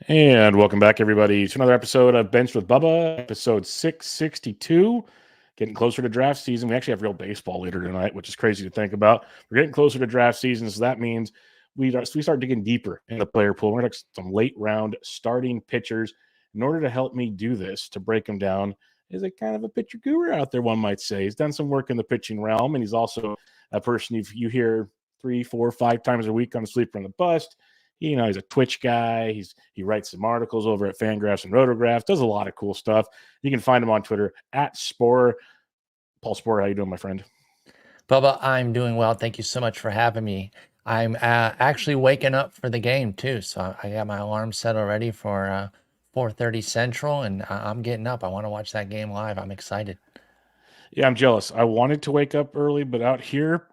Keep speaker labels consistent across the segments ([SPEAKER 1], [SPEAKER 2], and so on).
[SPEAKER 1] And welcome back, everybody, to another episode of Bench with Bubba, episode 662. Getting closer to draft season. We actually have real baseball later tonight, which is crazy to think about. We're getting closer to draft season, so that means we start digging deeper in the player pool. We're going to some late round starting pitchers. In order to help me do this, to break them down, is a kind of a pitcher guru out there, one might say. He's done some work in the pitching realm, and he's also a person you hear 3, 4, 5 times a week on Sleeper on the Bust. He's a Twitch guy. He writes some articles over at Fangraphs and Rotographs, does a lot of cool stuff. You can find him on Twitter at Sporer. Paul Sporer, how you doing, my friend?
[SPEAKER 2] Bubba, I'm doing well. Thank you so much for having me. I'm actually waking up for the game too. So I got my alarm set already for 4:30 Central, and I'm getting up. I want to watch that game live. I'm excited.
[SPEAKER 1] Yeah, I'm jealous. I wanted to wake up early, but out here,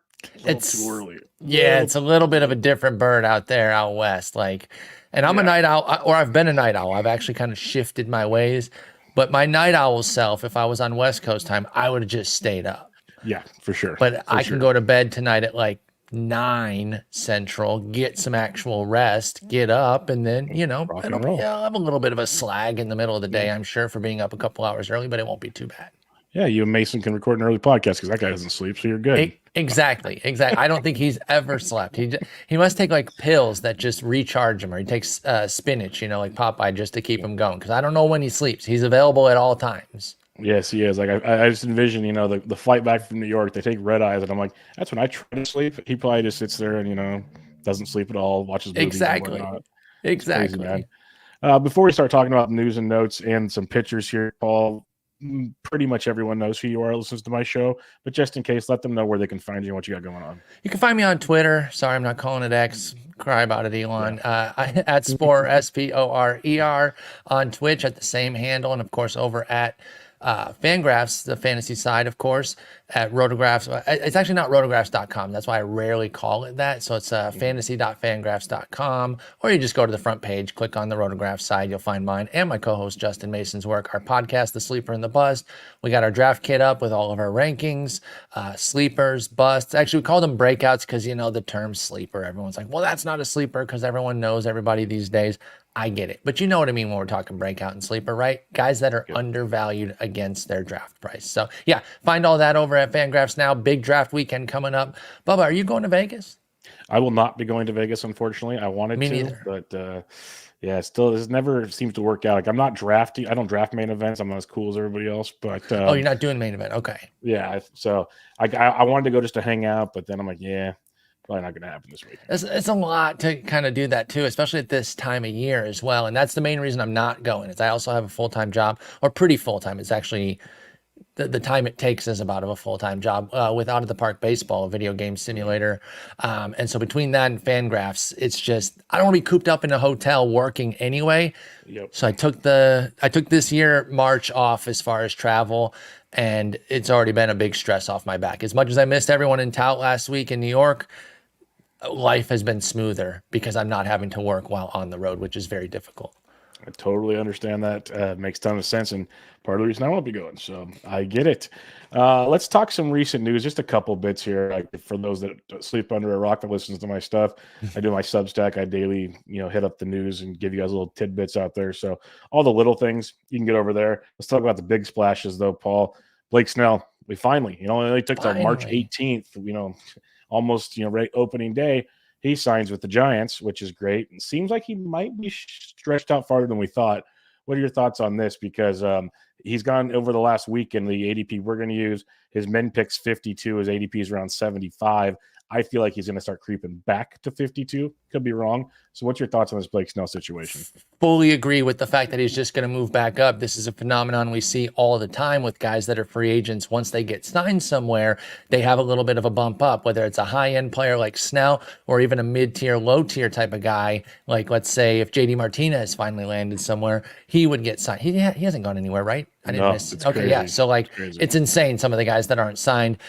[SPEAKER 1] it's too early.
[SPEAKER 2] Yeah, it's a little bit of a different bird out there out west. And I'm a night owl, or I've been a night owl. I've actually kind of shifted my ways. But my night owl self, if I was on West Coast time, I would have just stayed up.
[SPEAKER 1] Yeah, for sure.
[SPEAKER 2] But I can go to bed tonight at like 9 Central, get some actual rest, get up, and then, I'll have a little bit of a slag in the middle of the day, I'm sure, for being up a couple hours early, but it won't be too bad.
[SPEAKER 1] Yeah, you and Mason can record an early podcast because that guy doesn't sleep, so you're good.
[SPEAKER 2] Exactly. I don't think he's ever slept. He must take like pills that just recharge him, or he takes spinach, like Popeye, just to keep him going. Because I don't know when he sleeps. He's available at all times.
[SPEAKER 1] Yes, he is. Like I just envision, the flight back from New York. They take red eyes, and I'm like, that's when I try to sleep. He probably just sits there and doesn't sleep at all, watches movies.
[SPEAKER 2] Exactly.
[SPEAKER 1] Crazy, man. Before we start talking about news and notes and some pictures here, Paul, pretty much everyone knows who you are, listens to my show, but just in case, let them know where they can find you and what you got going on.
[SPEAKER 2] You can find me on Twitter. Sorry, I'm not calling it X. Cry about it, Elon. At Sporer, Sporer, on Twitch at the same handle, and of course over at Fangraphs, the fantasy side, of course, at Rotographs. It's actually not rotographs.com. That's why I rarely call it that. So it's fantasy.fangraphs.com, or you just go to the front page, click on the Rotographs side. You'll find mine and my co-host Justin Mason's work. Our podcast, The Sleeper and the Bust. We got our draft kit up with all of our rankings, sleepers, busts. Actually, we call them breakouts because, the term sleeper. Everyone's like, well, that's not a sleeper because everyone knows everybody these days. I get it. But you know what I mean when we're talking breakout and sleeper, right? Guys that are undervalued against their draft price. So, yeah, find all that over at Fangraphs now. Big draft weekend coming up. Bubba, are you going to Vegas?
[SPEAKER 1] I will not be going to Vegas, unfortunately. I wanted
[SPEAKER 2] Me
[SPEAKER 1] to,
[SPEAKER 2] neither.
[SPEAKER 1] But still, this never seems to work out. Like, I'm not drafting. I don't draft main events. I'm not as cool as everybody else. But
[SPEAKER 2] you're not doing main event. Okay.
[SPEAKER 1] Yeah. So I wanted to go just to hang out, but then I'm like, yeah. Probably not going to happen this week.
[SPEAKER 2] It's a lot to kind of do that too, especially at this time of year as well. And that's the main reason I'm not going. Is I also have a full-time job, or pretty full-time. It's actually the time it takes is about a full-time job with Out of the Park Baseball, a video game simulator. And so between that and Fangraphs, it's just I don't want to be cooped up in a hotel working anyway.
[SPEAKER 1] Yep.
[SPEAKER 2] So I took this year March off as far as travel. And it's already been a big stress off my back. As much as I missed everyone in tout last week in New York, life has been smoother because I'm not having to work while on the road, which is very difficult.
[SPEAKER 1] I totally understand that. Makes a ton of sense, and part of the reason I won't be going. So I get it. Let's talk some recent news, just a couple bits here. Like for those that sleep under a rock that listens to my stuff, I do my Substack. I daily, hit up the news and give you guys little tidbits out there. So all the little things you can get over there. Let's talk about the big splashes, though, Paul. Blake Snell, we finally, it only took till March 18th, almost, right opening day. He signs with the Giants, which is great. It seems like he might be stretched out farther than we thought. What are your thoughts on this? Because he's gone over the last week in the ADP we're going to use. His men picks 52. His ADP is around 75. I feel like he's going to start creeping back to 52. Could be wrong. So what's your thoughts on this Blake Snell situation?
[SPEAKER 2] Fully agree with the fact that he's just going to move back up. This is a phenomenon we see all the time with guys that are free agents. Once they get signed somewhere, they have a little bit of a bump up, whether it's a high-end player like Snell or even a mid-tier, low-tier type of guy. Like, let's say if JD Martinez finally landed somewhere, he would get signed. He hasn't gone anywhere, right? I didn't miss it. Okay, crazy. Yeah. So, it's insane, some of the guys that aren't signed.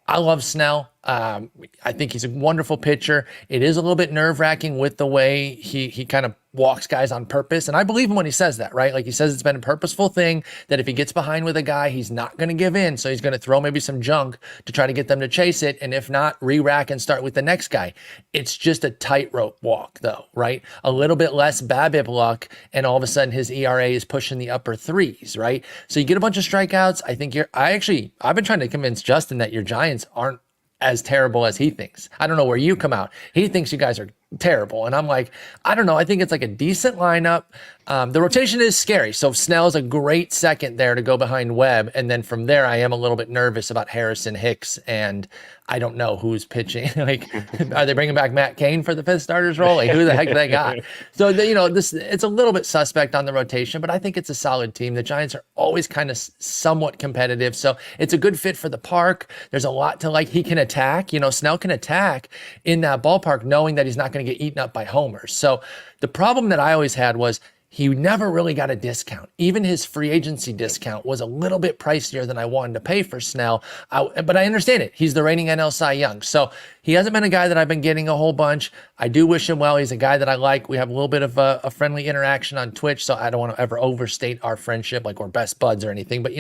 [SPEAKER 2] I love Snell. I think he's a wonderful pitcher. It is a little bit nerve-wracking with the way he kind of walks guys on purpose. And I believe him when he says that, right? Like he says it's been a purposeful thing that if he gets behind with a guy, he's not going to give in. So he's going to throw maybe some junk to try to get them to chase it. And if not, re-rack and start with the next guy. It's just a tightrope walk though, right? A little bit less BABIP luck. And all of a sudden his ERA is pushing the upper threes, right? So you get a bunch of strikeouts. I think I've been trying to convince Justin that your Giants aren't as terrible as he thinks. I don't know where you come out. He thinks you guys are terrible. And I'm like, I don't know. I think it's like a decent lineup. The rotation is scary. So Snell's a great second there to go behind Webb. And then from there, I am a little bit nervous about Harrison, Hicks, and I don't know who's pitching. Like, are they bringing back Matt Cain for the fifth starters role? Like, who the heck they got? So, it's a little bit suspect on the rotation, but I think it's a solid team. The Giants are always kind of somewhat competitive. So it's a good fit for the park. There's a lot to like. He can attack. Snell can attack in that ballpark knowing that he's not going to get eaten up by homers. So the problem that I always had was he never really got a discount. Even his free agency discount was a little bit pricier than I wanted to pay for Snell. But I understand it. He's the reigning NL Cy Young. So he hasn't been a guy that I've been getting a whole bunch. I do wish him well. He's a guy that I like. We have a little bit of a friendly interaction on Twitch, so I don't want to ever overstate our friendship like we're best buds or anything. But,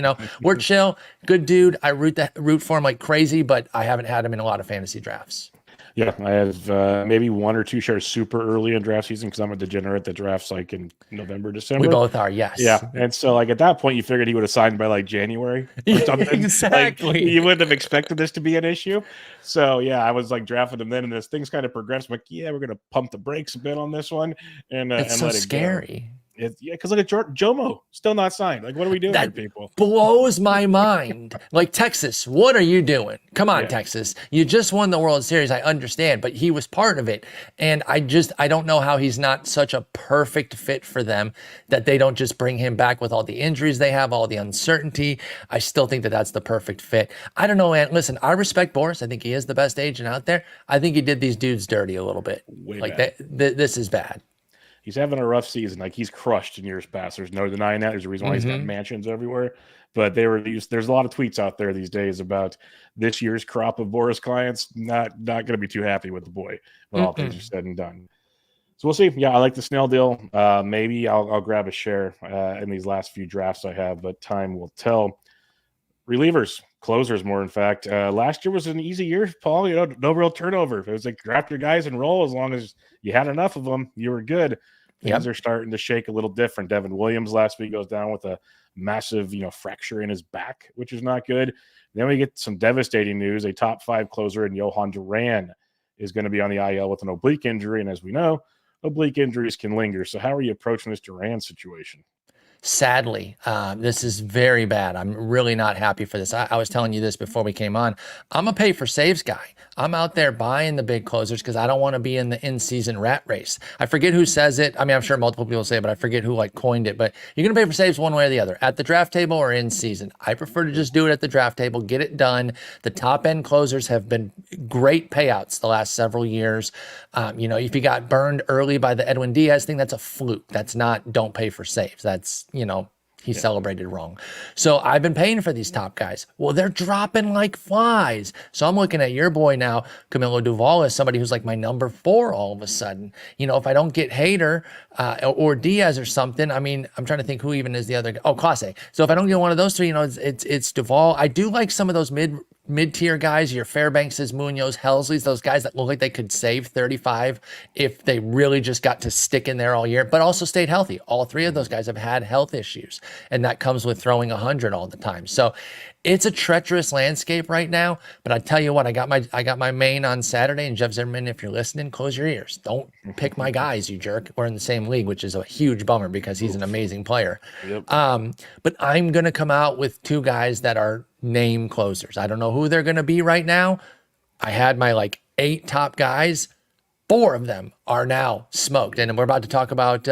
[SPEAKER 2] we're chill. Good dude. I root for him like crazy, but I haven't had him in a lot of fantasy drafts.
[SPEAKER 1] Yeah, I have maybe 1 or 2 shares super early in draft season because I'm a degenerate that drafts like in November, December.
[SPEAKER 2] We both are, yes.
[SPEAKER 1] Yeah, and so like at that point, you figured he would have signed by like January or something.
[SPEAKER 2] Exactly.
[SPEAKER 1] Like, you wouldn't have expected this to be an issue. So yeah, I was like drafting him then, and as things kind of progressed, I'm like, yeah, we're gonna pump the brakes a bit on this one, and
[SPEAKER 2] it's so
[SPEAKER 1] let it
[SPEAKER 2] scary.
[SPEAKER 1] go. Because look at Jomo still not signed. Like, what are we doing here, people?
[SPEAKER 2] Blows my mind. Like, Texas, what are you doing? Come on, Texas. You just won the World Series. I understand, but he was part of it. And I don't know how he's not such a perfect fit for them that they don't just bring him back with all the injuries they have, all the uncertainty. I still think that that's the perfect fit. I don't know, man. Listen, I respect Boris. I think he is the best agent out there. I think he did these dudes dirty a little bit. This is bad.
[SPEAKER 1] He's having a rough season. Like, he's crushed in years past. There's no denying that. There's a reason why he's got mansions everywhere. But there's a lot of tweets out there these days about this year's crop of Boris clients not going to be too happy with the boy when all things are said and done. So we'll see. Yeah, I like the Snell deal. Maybe I'll grab a share in these last few drafts I have, but time will tell. Relievers, closers more, in fact. Last year was an easy year, Paul. No real turnover. It was like draft your guys and roll. As long as you had enough of them, you were good. Things are starting to shake a little different. Devin Williams last week goes down with a massive, fracture in his back, which is not good. Then we get some devastating news. A top 5 closer in Johan Duran is going to be on the IL with an oblique injury. And as we know, oblique injuries can linger. So how are you approaching this Duran situation?
[SPEAKER 2] Sadly, this is very bad. I'm really not happy for this. I was telling you this before we came on. I'm a pay for saves guy. I'm out there buying the big closers because I don't want to be in the in-season rat race. I forget who says it. I mean, I'm sure multiple people say it, but I forget who coined it. But you're going to pay for saves one way or the other, at the draft table or in season. I prefer to just do it at the draft table, get it done. The top-end closers have been great payouts the last several years. If you got burned early by the Edwin Diaz thing, that's a fluke. That's not don't pay for saves. That's he celebrated wrong. So I've been paying for these top guys. Well, they're dropping like flies. So I'm looking at your boy now, Camilo Duvall, as somebody who's like my number 4 all of a sudden. If I don't get Hader or Diaz or something, I mean, I'm trying to think who even is the other guy. Oh, Clase. So if I don't get one of those 3, it's Duvall. I do like some of those mid-tier guys, your Fairbankses, Munoz, Helsleys, those guys that look like they could save 35 if they really just got to stick in there all year, but also stayed healthy. All 3 of those guys have had health issues, and that comes with throwing 100 all the time. So it's a treacherous landscape right now, but I tell you what, I got my main on Saturday, and Jeff Zimmerman, if you're listening, close your ears. Don't pick my guys, you jerk. We're in the same league, which is a huge bummer because he's an amazing player. Yep. But I'm going to come out with 2 guys that are name closers. I don't know who they're going to be right now. I had my 8 top guys. 4 of them are now smoked. And we're about to talk about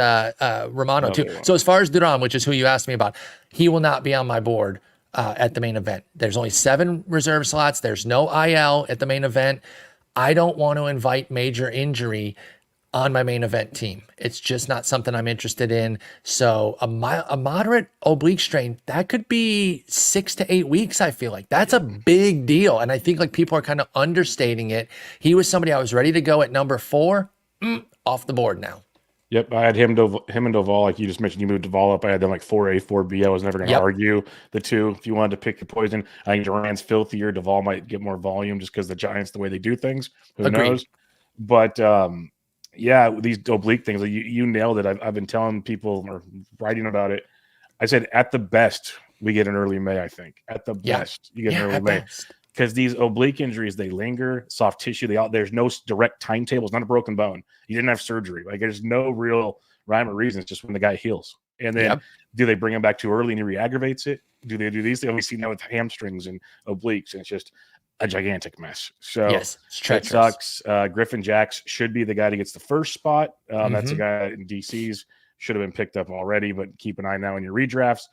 [SPEAKER 2] Romano too. So as far as Duran, which is who you asked me about, he will not be on my board at the main event. There's only 7 reserve slots. There's no IL at the main event. I don't want to invite major injury on my main event team. It's just not something I'm interested in. So a moderate oblique strain, that could be 6 to 8 weeks. I feel like that's a big deal. And I think like people are kind of understating it. He was somebody I was ready to go at number 4, off the board now.
[SPEAKER 1] Yep, I had him and Doval, like you just mentioned. You moved Doval up. I had them like 4A, 4B. I was never going to argue the two. If you wanted to pick your poison, I think Duran's filthier. Doval might get more volume just because the Giants, the way they do things. Who knows? But yeah, these oblique things, you nailed it. I've been telling people or writing about it. I said at the best we get an early May. I think at the best you get an early May. Because these oblique injuries, they linger, soft tissue. There's no direct timetable. It's not a broken bone. You didn't have surgery. Like there's no real rhyme or reason. It's just when the guy heals. And then do they bring him back too early and he re-aggravates it? Do they do these things? We see now with hamstrings and obliques, and it's just a gigantic mess. So
[SPEAKER 2] yes,
[SPEAKER 1] it sucks. Griffin Jacks should be the guy that gets the first spot. That's a guy in DC's should have been picked up already, but keep an eye now in your redrafts.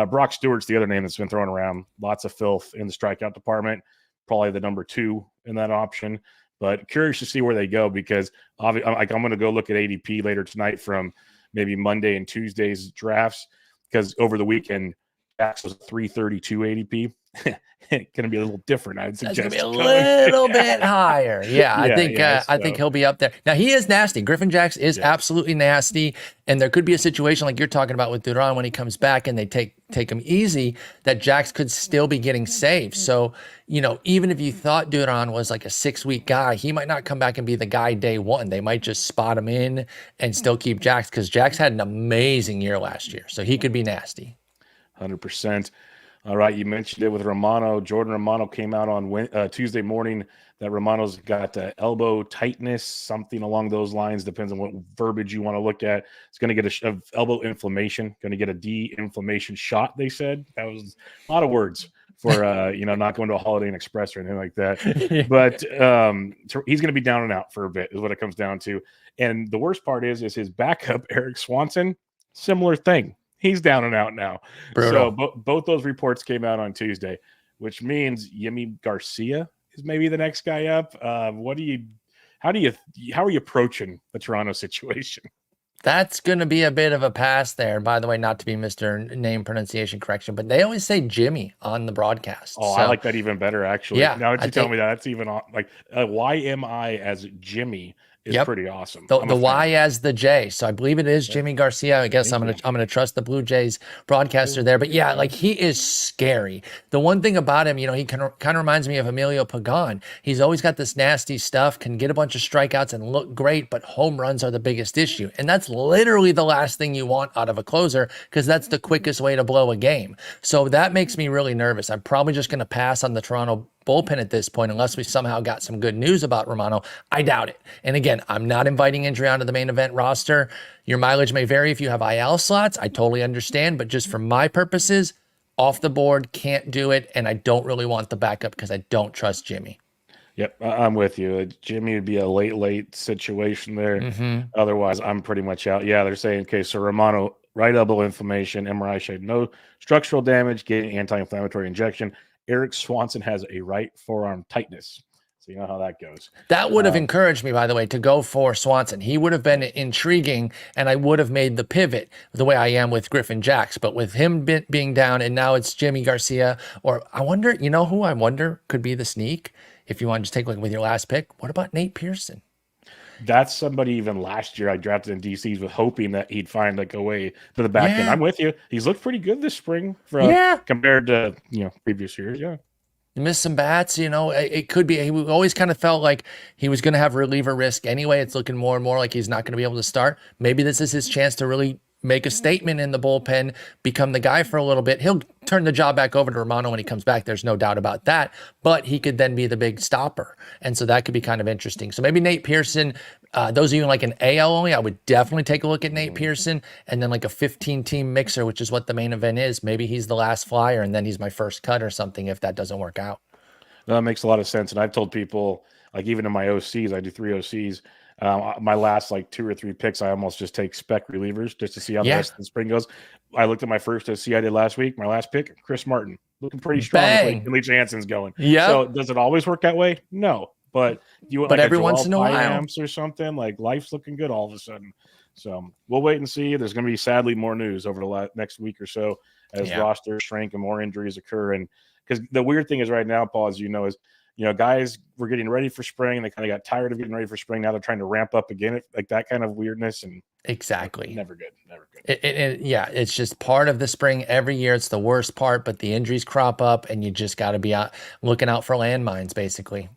[SPEAKER 1] Brock Stewart's the other name that's been thrown around. Lots of filth in the strikeout department. Probably the number 2 in that option. But curious to see where they go because I'm going to go look at ADP later tonight from maybe Monday and Tuesday's drafts because over the weekend, Jax was 332 ADP. It's going to be a little different, I'd suggest.
[SPEAKER 2] It's going to be a little bit higher. Yeah, I think he'll be up there. Now, he is nasty. Griffin Jacks is absolutely nasty, and there could be a situation like you're talking about with Duran when he comes back and they take him easy, that Jacks could still be getting saved. So, even if you thought Duran was like a 6-week guy, he might not come back and be the guy day 1. They might just spot him in and still keep Jacks because Jacks had an amazing year last year, so he could be nasty.
[SPEAKER 1] 100%. All right, you mentioned it with Romano. Jordan Romano came out on Tuesday morning that Romano's got elbow tightness, something along those lines. Depends on what verbiage you want to look at. It's going to get a elbow inflammation, going to get a de-inflammation shot, they said. That was a lot of words for, not going to a Holiday Inn Express or anything like that. But he's going to be down and out for a bit is what it comes down to. And the worst part is his backup, Eric Swanson, similar thing. He's down and out now. Brutal. So both those reports came out on Tuesday, which means Yimi Garcia is maybe the next guy up. How are you approaching the Toronto situation?
[SPEAKER 2] That's going to be a bit of a pass there. By the way, not to be Mr. Name Pronunciation Correction, but they always say Jimmy on the broadcast.
[SPEAKER 1] Oh, so, I like that even better, actually. Yeah, now that you tell me that, that's even like YMI as Jimmy is pretty awesome.
[SPEAKER 2] The Y as the J. So I believe it is Jimmy Garcia. I guess I'm gonna trust the Blue Jays broadcaster there. But yeah, like he is scary. The one thing about him, he kind of reminds me of Emilio Pagan. He's always got this nasty stuff, can get a bunch of strikeouts and look great, but home runs are the biggest issue. And that's literally the last thing you want out of a closer because that's the quickest way to blow a game. So that makes me really nervous. I'm probably just gonna pass on the Toronto bullpen at this point, unless we somehow got some good news about Romano. I doubt it. And again, I'm not inviting injury onto the main event roster. Your mileage may vary if you have IL slots. I totally understand, but just for my purposes, off the board, can't do it. And I don't really want the backup because I don't trust Jimmy.
[SPEAKER 1] Yep, I'm with you. Jimmy would be a late situation there. Otherwise, I'm pretty much out. Yeah, they're saying, okay, so Romano, right elbow inflammation, MRI showed no structural damage, getting anti-inflammatory injection. Eric Swanson has a right forearm tightness. So you know how that goes. That
[SPEAKER 2] would have encouraged me, by the way, to go for Swanson. He would have been intriguing, and I would have made the pivot the way I am with Griffin Jacks. But with him being down, and now it's Jimmy Garcia, or I wonder, who I wonder could be the sneak? If you want to just take with your last pick, what about Nate Pearson?
[SPEAKER 1] That's somebody even last year I drafted in DCs with hoping that he'd find a way to the back end. I'm with you. He's looked pretty good this spring compared to previous years. Yeah.
[SPEAKER 2] You missed some bats, it could be. He always kind of felt like he was going to have reliever risk anyway. It's looking more and more like he's not going to be able to start. Maybe this is his chance to really make a statement in the bullpen, become the guy for a little bit. He'll turn the job back over to Romano when he comes back. There's no doubt about that. But he could then be the big stopper. And so that could be kind of interesting. So maybe Nate Pearson, those of you in like an AL only, I would definitely take a look at Nate Pearson. And then like a 15-team mixer, which is what the main event is. Maybe he's the last flyer and then he's my first cut or something if that doesn't work out.
[SPEAKER 1] No, that makes a lot of sense. And I've told people, like even in my OCs, I do 3 OCs. My last 2 or 3 picks, I almost just take spec relievers just to see how the rest of the spring goes. I looked at my first OC I did last week. My last pick, Chris Martin, looking pretty strong. Lee Jansen's going. Yeah. So does it always work that way? No. but you want
[SPEAKER 2] But
[SPEAKER 1] like a
[SPEAKER 2] every once
[SPEAKER 1] Joel
[SPEAKER 2] in a while.
[SPEAKER 1] Payamps or something, like life's looking good all of a sudden. So we'll wait and see. There's going to be sadly more news over the next week or so as rosters shrink and more injuries occur. And because the weird thing is right now, Paul, as you know, is guys were getting ready for spring. They kind of got tired of getting ready for spring. Now they're trying to ramp up again, like that kind of weirdness. And
[SPEAKER 2] exactly,
[SPEAKER 1] never good.
[SPEAKER 2] Yeah, it's just part of the spring every year. It's the worst part, but the injuries crop up, and you just got to be looking out for landmines, basically.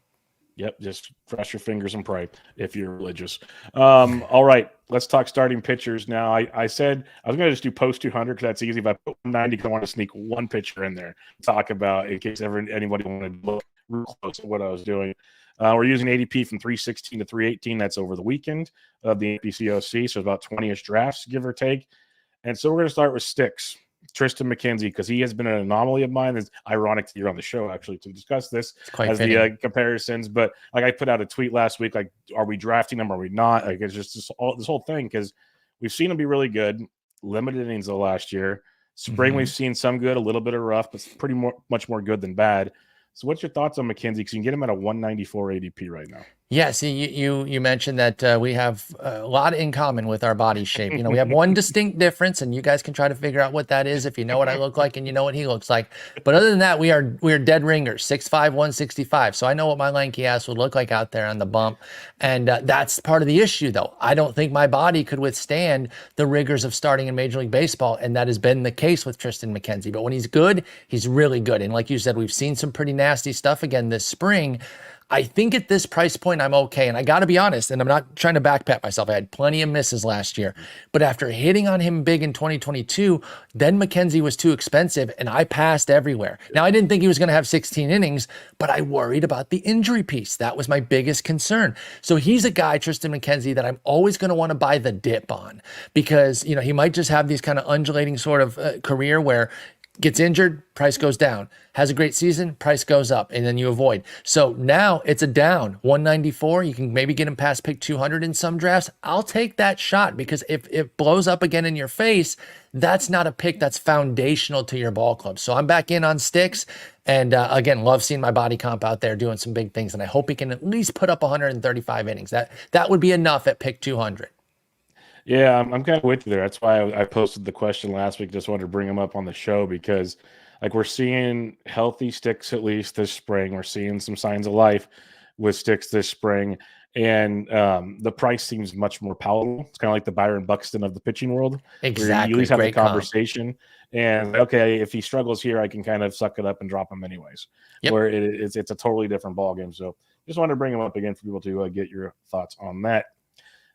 [SPEAKER 1] Yep, just cross your fingers and pray if you're religious. All right, let's talk starting pitchers now. I said I was going to just do post 200 because that's easy. If I put 190, I want to sneak one pitcher in there to talk about in case anybody wanted to look real close at what I was doing. We're using ADP from 316 to 318. That's over the weekend of the APCOC, so about 20-ish drafts, give or take. And so we're going to start with sticks. Triston McKenzie, because he has been an anomaly of mine. It's ironic that you're on the show actually to discuss this as the comparisons. But like I put out a tweet last week, like, are we drafting him? Are we not? Like it's just this whole thing because we've seen him be really good. Limited innings the last year. Spring we've seen some good, a little bit of rough, but pretty much more good than bad. So what's your thoughts on McKenzie? Because you can get him at a 194 ADP right now.
[SPEAKER 2] Yeah, see, you mentioned that we have a lot in common with our body shape. We have one distinct difference, and you guys can try to figure out what that is if you know what I look like and you know what he looks like. But other than that, we are dead ringers, 6'5", 165. So I know what my lanky ass would look like out there on the bump, and that's part of the issue, though. I don't think my body could withstand the rigors of starting in Major League Baseball, and that has been the case with Triston McKenzie. But when he's good, he's really good. And like you said, we've seen some pretty nasty stuff again this spring. I think at this price point, I'm okay. And I got to be honest, and I'm not trying to backpat myself. I had plenty of misses last year. But after hitting on him big in 2022, then McKenzie was too expensive, and I passed everywhere. Now, I didn't think he was going to have 16 innings, but I worried about the injury piece. That was my biggest concern. So he's a guy, Triston McKenzie, that I'm always going to want to buy the dip on because, he might just have these kind of undulating sort of career where gets injured, price goes down. Has a great season, price goes up, and then you avoid. So now it's a down, 194. You can maybe get him past pick 200 in some drafts. I'll take that shot because if it blows up again in your face, that's not a pick that's foundational to your ball club. So I'm back in on sticks. And again, love seeing my body comp out there doing some big things. And I hope he can at least put up 135 innings. That would be enough at pick 200.
[SPEAKER 1] Yeah, I'm kind of with you there. That's why I posted the question last week. Just wanted to bring him up on the show because, like, we're seeing healthy sticks at least this spring. We're seeing some signs of life with sticks this spring, and the price seems much more palatable. It's kind of like the Byron Buxton of the pitching world.
[SPEAKER 2] Exactly.
[SPEAKER 1] You at least have
[SPEAKER 2] Great
[SPEAKER 1] a conversation, and okay, if he struggles here, I can kind of suck it up and drop him anyways. Yep. Where it's a totally different ballgame. So just wanted to bring him up again for people to get your thoughts on that.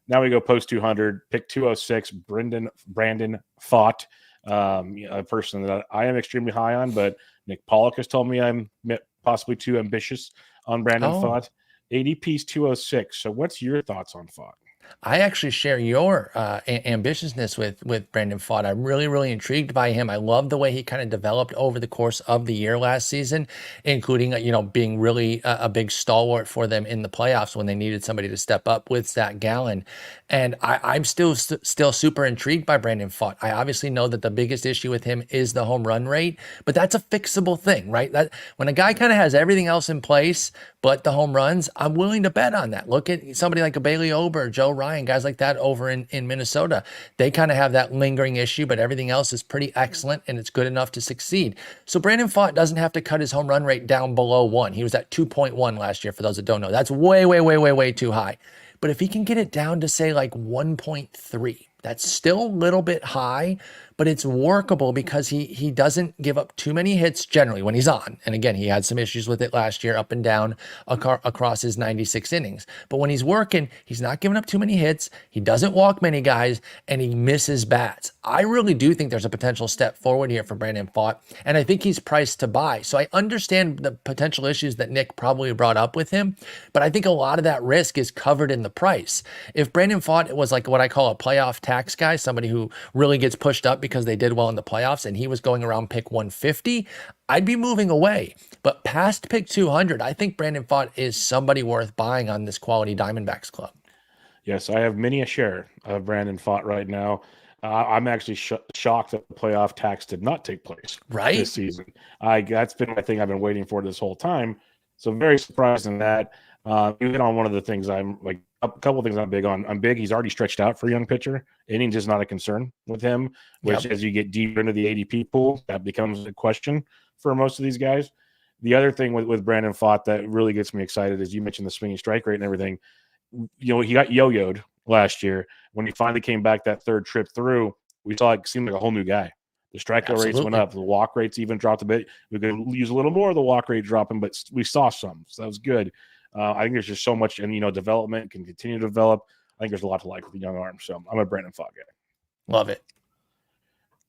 [SPEAKER 1] Now we go post 200, pick 206, Brandon Pfaadt, a person that I am extremely high on, but Nick Pollock has told me I'm possibly too ambitious on Brandon Pfaadt. ADP's 206. So what's your thoughts on Pfaadt?
[SPEAKER 2] I actually share your ambitiousness with Brandon Pfaadt. I'm really, really intrigued by him. I love the way he kind of developed over the course of the year last season, including, being really a big stalwart for them in the playoffs when they needed somebody to step up with Zach Gallen. And I'm still super intrigued by Brandon Pfaadt. I obviously know that the biggest issue with him is the home run rate, but that's a fixable thing, right? That when a guy kind of has everything else in place, but the home runs, I'm willing to bet on that. Look at somebody like a Bailey Ober, Joe Ryan, guys like that over in Minnesota. They kind of have that lingering issue, but everything else is pretty excellent and it's good enough to succeed. So Brandon Pfaadt doesn't have to cut his home run rate down below 1. He was at 2.1 last year, for those that don't know. That's way, way, way, way, way too high. But if he can get it down to, say, like 1.3, that's still a little bit high, but it's workable because he doesn't give up too many hits generally when he's on. And again, he had some issues with it last year, up and down across his 96 innings. But when he's working, he's not giving up too many hits. He doesn't walk many guys, and he misses bats. I really do think there's a potential step forward here for Brandon Pfaadt, and I think he's priced to buy. So I understand the potential issues that Nick probably brought up with him, but I think a lot of that risk is covered in the price. If Brandon Pfaadt was like what I call a playoff tax guy, somebody who really gets pushed up because they did well in the playoffs, and he was going around pick 150, I'd be moving away. But past pick 200, I think Brandon Pfaadt is somebody worth buying on this quality Diamondbacks club.
[SPEAKER 1] Yes, I have many a share of Brandon Pfaadt right now. I'm actually shocked that the playoff tax did not take place this season. That's been my thing I've been waiting for this whole time. So very surprised in that. You hit on one of the things I'm like, a couple of things I'm big on. I'm big. He's already stretched out for a young pitcher. Innings is not a concern with him, which
[SPEAKER 2] Yep.
[SPEAKER 1] as you get deeper into the ADP pool, that becomes a question for most of these guys. The other thing with Brandon Pfaadt that really gets me excited is you mentioned the swinging strike rate and everything. He got yo-yoed last year. When he finally came back that third trip through, we saw it seemed like a whole new guy. The strikeout rates went up. The walk rates even dropped a bit. We could use a little more of the walk rate dropping, but we saw some. So that was good. I think there's just so much, and development can continue to develop. I think there's a lot to like with the young arm. So I'm a Brandon Pfaadt guy.
[SPEAKER 2] Love it.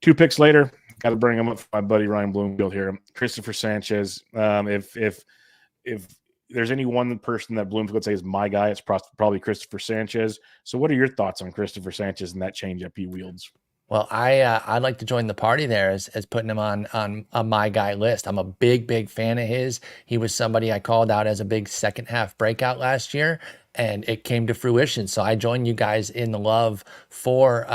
[SPEAKER 1] 2 picks later, got to bring him up for my buddy Ryan Bloomfield here. Cristopher Sanchez. If there's any one person that Bloomfield would say is my guy, it's probably Cristopher Sanchez. So what are your thoughts on Cristopher Sanchez and that changeup he wields?
[SPEAKER 2] Well, I'd like to join the party there as putting him on my guy list. I'm a big fan of his. He was somebody I called out as a big second half breakout last year, and it came to fruition. So I join you guys in the love for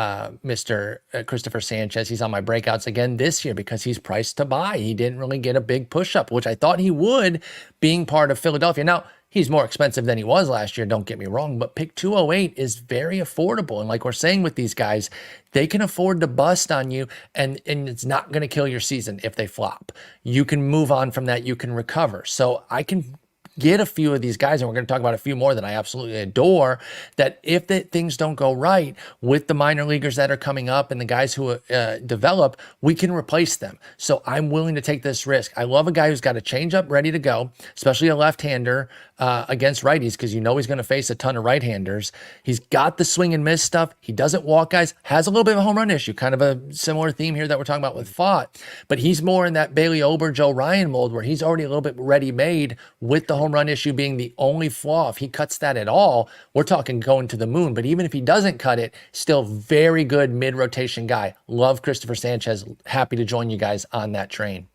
[SPEAKER 2] Mr. Cristopher Sanchez. He's on my breakouts again this year because he's priced to buy. He didn't really get a big push up, which I thought he would, being part of Philadelphia. Now, he's more expensive than he was last year, don't get me wrong, but pick 208 is very affordable. And like we're saying with these guys, they can afford to bust on you, and it's not going to kill your season if they flop. You can move on from that. You can recover. So I can get a few of these guys, and we're going to talk about a few more that I absolutely adore, that if things don't go right with the minor leaguers that are coming up and the guys who develop, we can replace them. So I'm willing to take this risk. I love a guy who's got a changeup ready to go, especially a left-hander against righties, because he's going to face a ton of right-handers. He's got the swing and miss stuff. He doesn't walk guys, has a little bit of a home run issue, kind of a similar theme here that we're talking about with Pfaadt, but he's more in that Bailey Ober, Joe Ryan mold where he's already a little bit ready-made with the home run issue being the only flaw. If he cuts that at all, we're talking going to the moon. But even if he doesn't cut it, still very good mid-rotation guy. Love Cristopher Sanchez. Happy to join you guys on that train.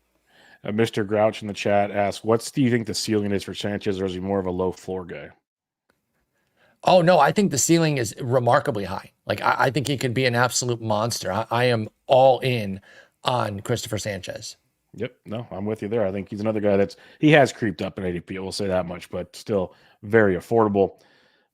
[SPEAKER 1] Mr. Grouch in the chat asks, do you think the ceiling is for Sanchez, or is he more of a low floor guy?
[SPEAKER 2] Oh, no, I think the ceiling is remarkably high. Like, I think he could be an absolute monster. I am all in on Cristopher Sanchez.
[SPEAKER 1] Yep. No, I'm with you there. I think he's another guy he has creeped up in ADP. We'll say that much, but still very affordable.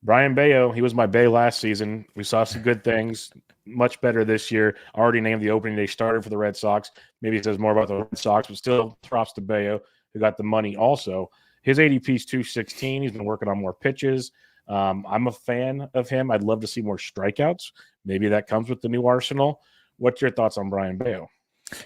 [SPEAKER 1] Brayan Bello, he was my Bay last season. We saw some good things, much better this year. Already named the opening day starter for the Red Sox. Maybe it says more about the Red Sox, but still props to Bello, who got the money also. His ADP is 216. He's been working on more pitches. I'm a fan of him. I'd love to see more strikeouts. Maybe that comes with the new arsenal. What's your thoughts on Brayan Bello?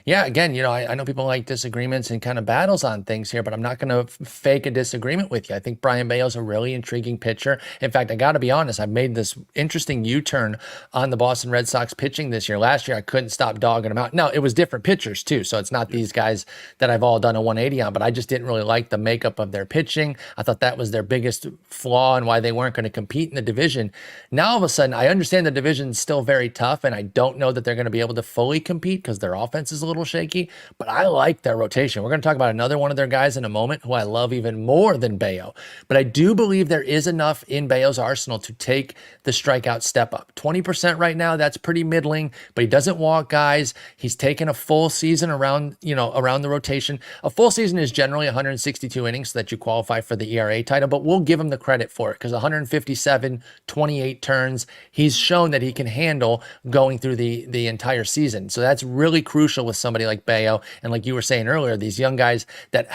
[SPEAKER 2] Yeah, again, I know people like disagreements and kind of battles on things here, but I'm not going to fake a disagreement with you. I think Brayan Bello's a really intriguing pitcher. In fact, I got to be honest, I've made this interesting U-turn on the Boston Red Sox pitching this year. Last year, I couldn't stop dogging them out. No, it was different pitchers too, so it's not these guys that I've all done a 180 on, but I just didn't really like the makeup of their pitching. I thought that was their biggest flaw and why they weren't going to compete in the division. Now, all of a sudden, I understand the division's still very tough, and I don't know that they're going to be able to fully compete because their offense is a little shaky, but I like their rotation. We're going to talk about another one of their guys in a moment who I love even more than Bello, but I do believe there is enough in Bello's arsenal to take the strikeout step up. 20% right now, that's pretty middling, but he doesn't walk guys. He's taken a full season around the rotation. A full season is generally 162 innings so that you qualify for the ERA title, but we'll give him the credit for it because 157, 28 turns, he's shown that he can handle going through the entire season. So that's really crucial with somebody like Bello. And like you were saying earlier, these young guys that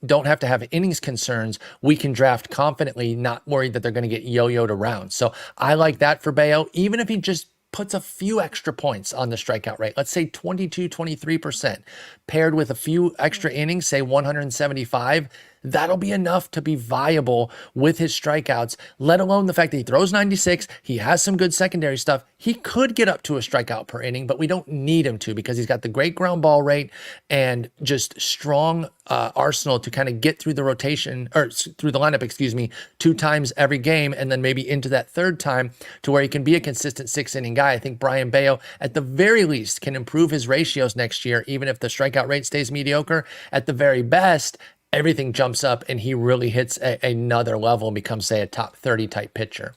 [SPEAKER 2] don't have to have innings concerns, we can draft confidently, not worried that they're going to get yo-yoed around. So I like that for Bello, even if he just puts a few extra points on the strikeout rate. Let's say 22, 23%, paired with a few extra innings, say 175, that'll be enough to be viable with his strikeouts, let alone the fact that he throws 96. He has some good secondary stuff. He could get up to a strikeout per inning, but we don't need him to because he's got the great ground ball rate and just strong arsenal to kind of get through the rotation or through the lineup, 2 times every game. And then maybe into that third time to where he can be a consistent 6-inning guy. I think Brayan Bello at the very least can improve his ratios next year, even if the strikeout rate stays mediocre. At the very best, everything jumps up and he really hits another level and becomes, say, a top 30 type pitcher.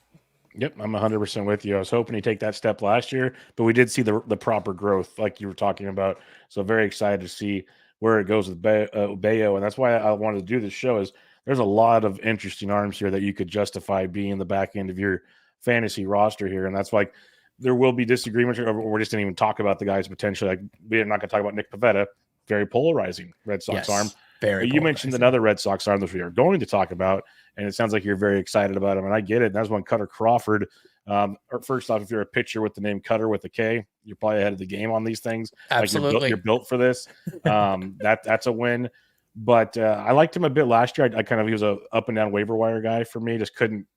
[SPEAKER 1] Yep, I'm 100% with you. I was hoping he'd take that step last year, but we did see the proper growth like you were talking about. So very excited to see where it goes with Bello. And that's why I wanted to do this show is there's a lot of interesting arms here that you could justify being in the back end of your fantasy roster here. And that's like, there will be disagreements, or we just didn't even talk about the guys potentially. Like, we're not going to talk about Nick Pfaadt, very polarizing Red Sox arm.
[SPEAKER 2] Very
[SPEAKER 1] but you mentioned another Red Sox arm that we are going to talk about, and it sounds like you're very excited about him, and I get it. And that's one Kutter Crawford. First off, if you're a pitcher with the name Kutter with a K, you're probably ahead of the game on these things.
[SPEAKER 2] Absolutely.
[SPEAKER 1] Like you're built for this. That's a win. But I liked him a bit last year. He was a up and down waiver wire guy for me. Just couldn't,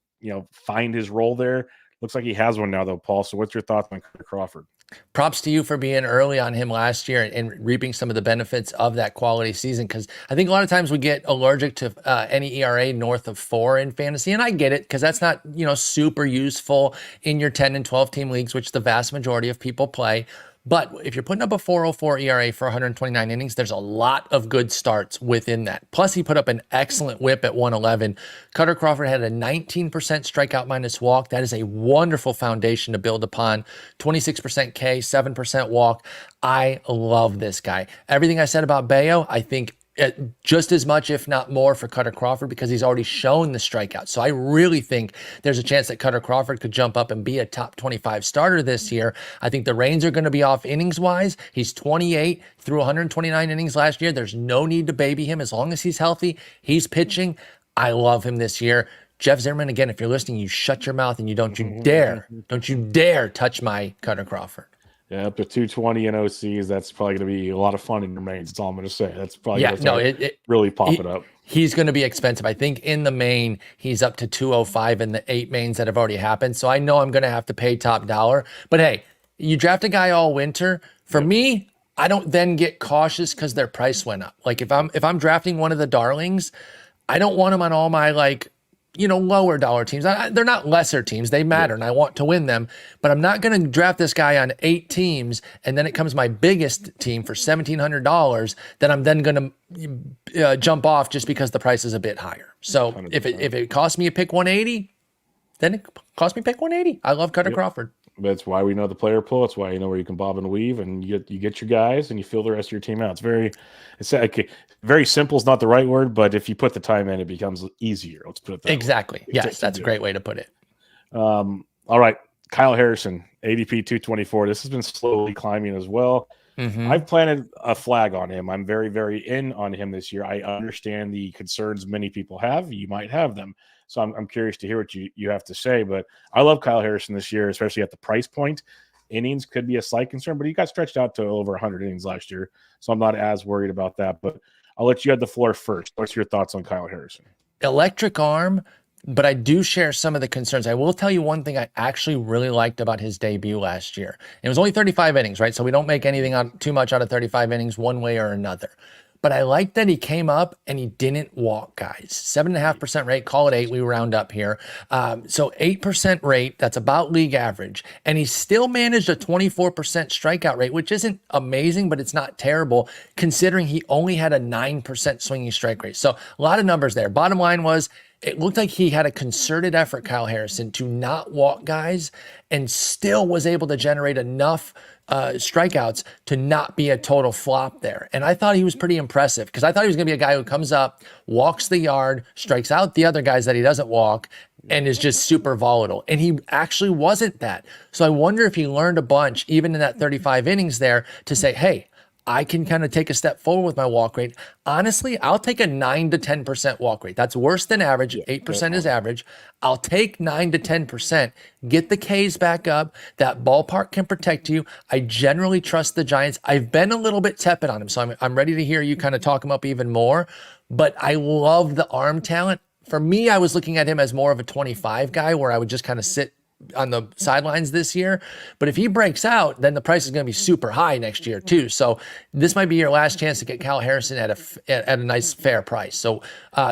[SPEAKER 1] find his role there. Looks like he has one now, though, Paul. So what's your thoughts on Kutter Crawford?
[SPEAKER 2] Props to you for being early on him last year and reaping some of the benefits of that quality season, because I think a lot of times we get allergic to any ERA north of 4 in fantasy, and I get it, because that's not super useful in your 10 and 12 team leagues, which the vast majority of people play. But if you're putting up a 4.04 ERA for 129 innings, there's a lot of good starts within that. Plus, he put up an excellent whip at 111. Kutter Crawford had a 19% strikeout minus walk. That is a wonderful foundation to build upon. 26% K, 7% walk. I love this guy. Everything I said about Bello, I think just as much, if not more, for Kutter Crawford, because he's already shown the strikeout. So I really think there's a chance that Kutter Crawford could jump up and be a top 25 starter this year. I think the reins are going to be off innings-wise. He's 28 through 129 innings last year. There's no need to baby him. As long as he's healthy, he's pitching. I love him this year. Jeff Zimmerman, again, if you're listening, you shut your mouth and don't you dare touch my Kutter Crawford.
[SPEAKER 1] Yeah, up to 220 in OCs. That's probably going to be a lot of fun in your mains. That's all I'm going to say. That's probably really pop it up.
[SPEAKER 2] He's going to be expensive. I think in the main, he's up to 205 in the 8 mains that have already happened. So I know I'm going to have to pay top dollar. But hey, you draft a guy all winter. For me, I don't then get cautious because their price went up. Like if I'm drafting one of the darlings, I don't want him on all my lower dollar teams. They're not lesser teams. They matter, and I want to win them. But I'm not going to draft this guy on 8 teams, and then it comes my biggest team for $1,700 that I'm then going to jump off just because the price is a bit higher. So 100%. if it costs me a pick 180, then it costs me pick 180. I love Kutter Crawford.
[SPEAKER 1] That's why we know the player pool. It's why you know where you can bob and weave, and you get your guys, and you fill the rest of your team out. It's very simple is not the right word, but if you put the time in, it becomes easier. Let's put it that
[SPEAKER 2] exactly.
[SPEAKER 1] way.
[SPEAKER 2] Yes, that's a great way to put it.
[SPEAKER 1] All right, Kyle Harrison, ADP 224. This has been slowly climbing as well. Mm-hmm. I've planted a flag on him. I'm very, very in on him this year. I understand the concerns many people have. You might have them. So I'm curious to hear what you have to say. But I love Kyle Harrison this year, especially at the price point. Innings could be a slight concern, but he got stretched out to over 100 innings last year. So I'm not as worried about that. But I'll let you have the floor first. What's your thoughts on Kyle Harrison? Electric
[SPEAKER 2] arm, but I do share some of the concerns. I will tell you one thing I actually really liked about his debut last year. It was only 35 innings, right? So we don't make anything too much out of 35 innings one way or another. But I like that he came up and he didn't walk guys. 7.5% rate, call it 8, we round up here. So 8% rate, that's about league average. And he still managed a 24% strikeout rate, which isn't amazing, but it's not terrible considering he only had a 9% swinging strike rate. So a lot of numbers there. Bottom line was, it looked like he had a concerted effort, Kyle Harrison, to not walk guys and still was able to generate enough strikeouts to not be a total flop there. And I thought he was pretty impressive because I thought he was going to be a guy who comes up, walks the yard, strikes out the other guys that he doesn't walk, and is just super volatile. And he actually wasn't that. So I wonder if he learned a bunch, even in that 35 innings there, to say, hey, I can kind of take a step forward with my walk rate. Honestly, I'll take a 9 to 10% walk rate. That's worse than average. 8% is average. I'll take 9 to 10%. Get the Ks back up. That ballpark can protect you. I generally trust the Giants. I've been a little bit tepid on him, so I'm ready to hear you kind of talk him up even more. But I love the arm talent. For me, I was looking at him as more of a 25 guy where I would just kind of sit on the sidelines this year. But if he breaks out, then the price is going to be super high next year too. So this might be your last chance to get Kyle Harrison at a nice fair price. So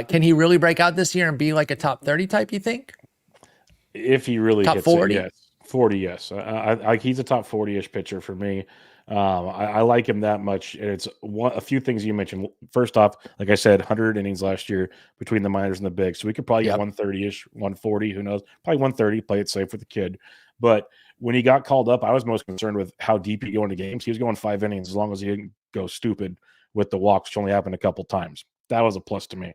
[SPEAKER 2] can he really break out this year and be like a top 30 type, you think?
[SPEAKER 1] If he really
[SPEAKER 2] top 40?
[SPEAKER 1] Yes. 40, yes. He's a top 40-ish pitcher for me. I like him that much. And it's a few things you mentioned. First off, like I said, 100 innings last year between the minors and the bigs. So we could probably get 130-ish, 140, who knows? Probably 130, play it safe with the kid. But when he got called up, I was most concerned with how deep he'd go into games. He was going 5 innings as long as he didn't go stupid with the walks, which only happened a couple times. That was a plus to me.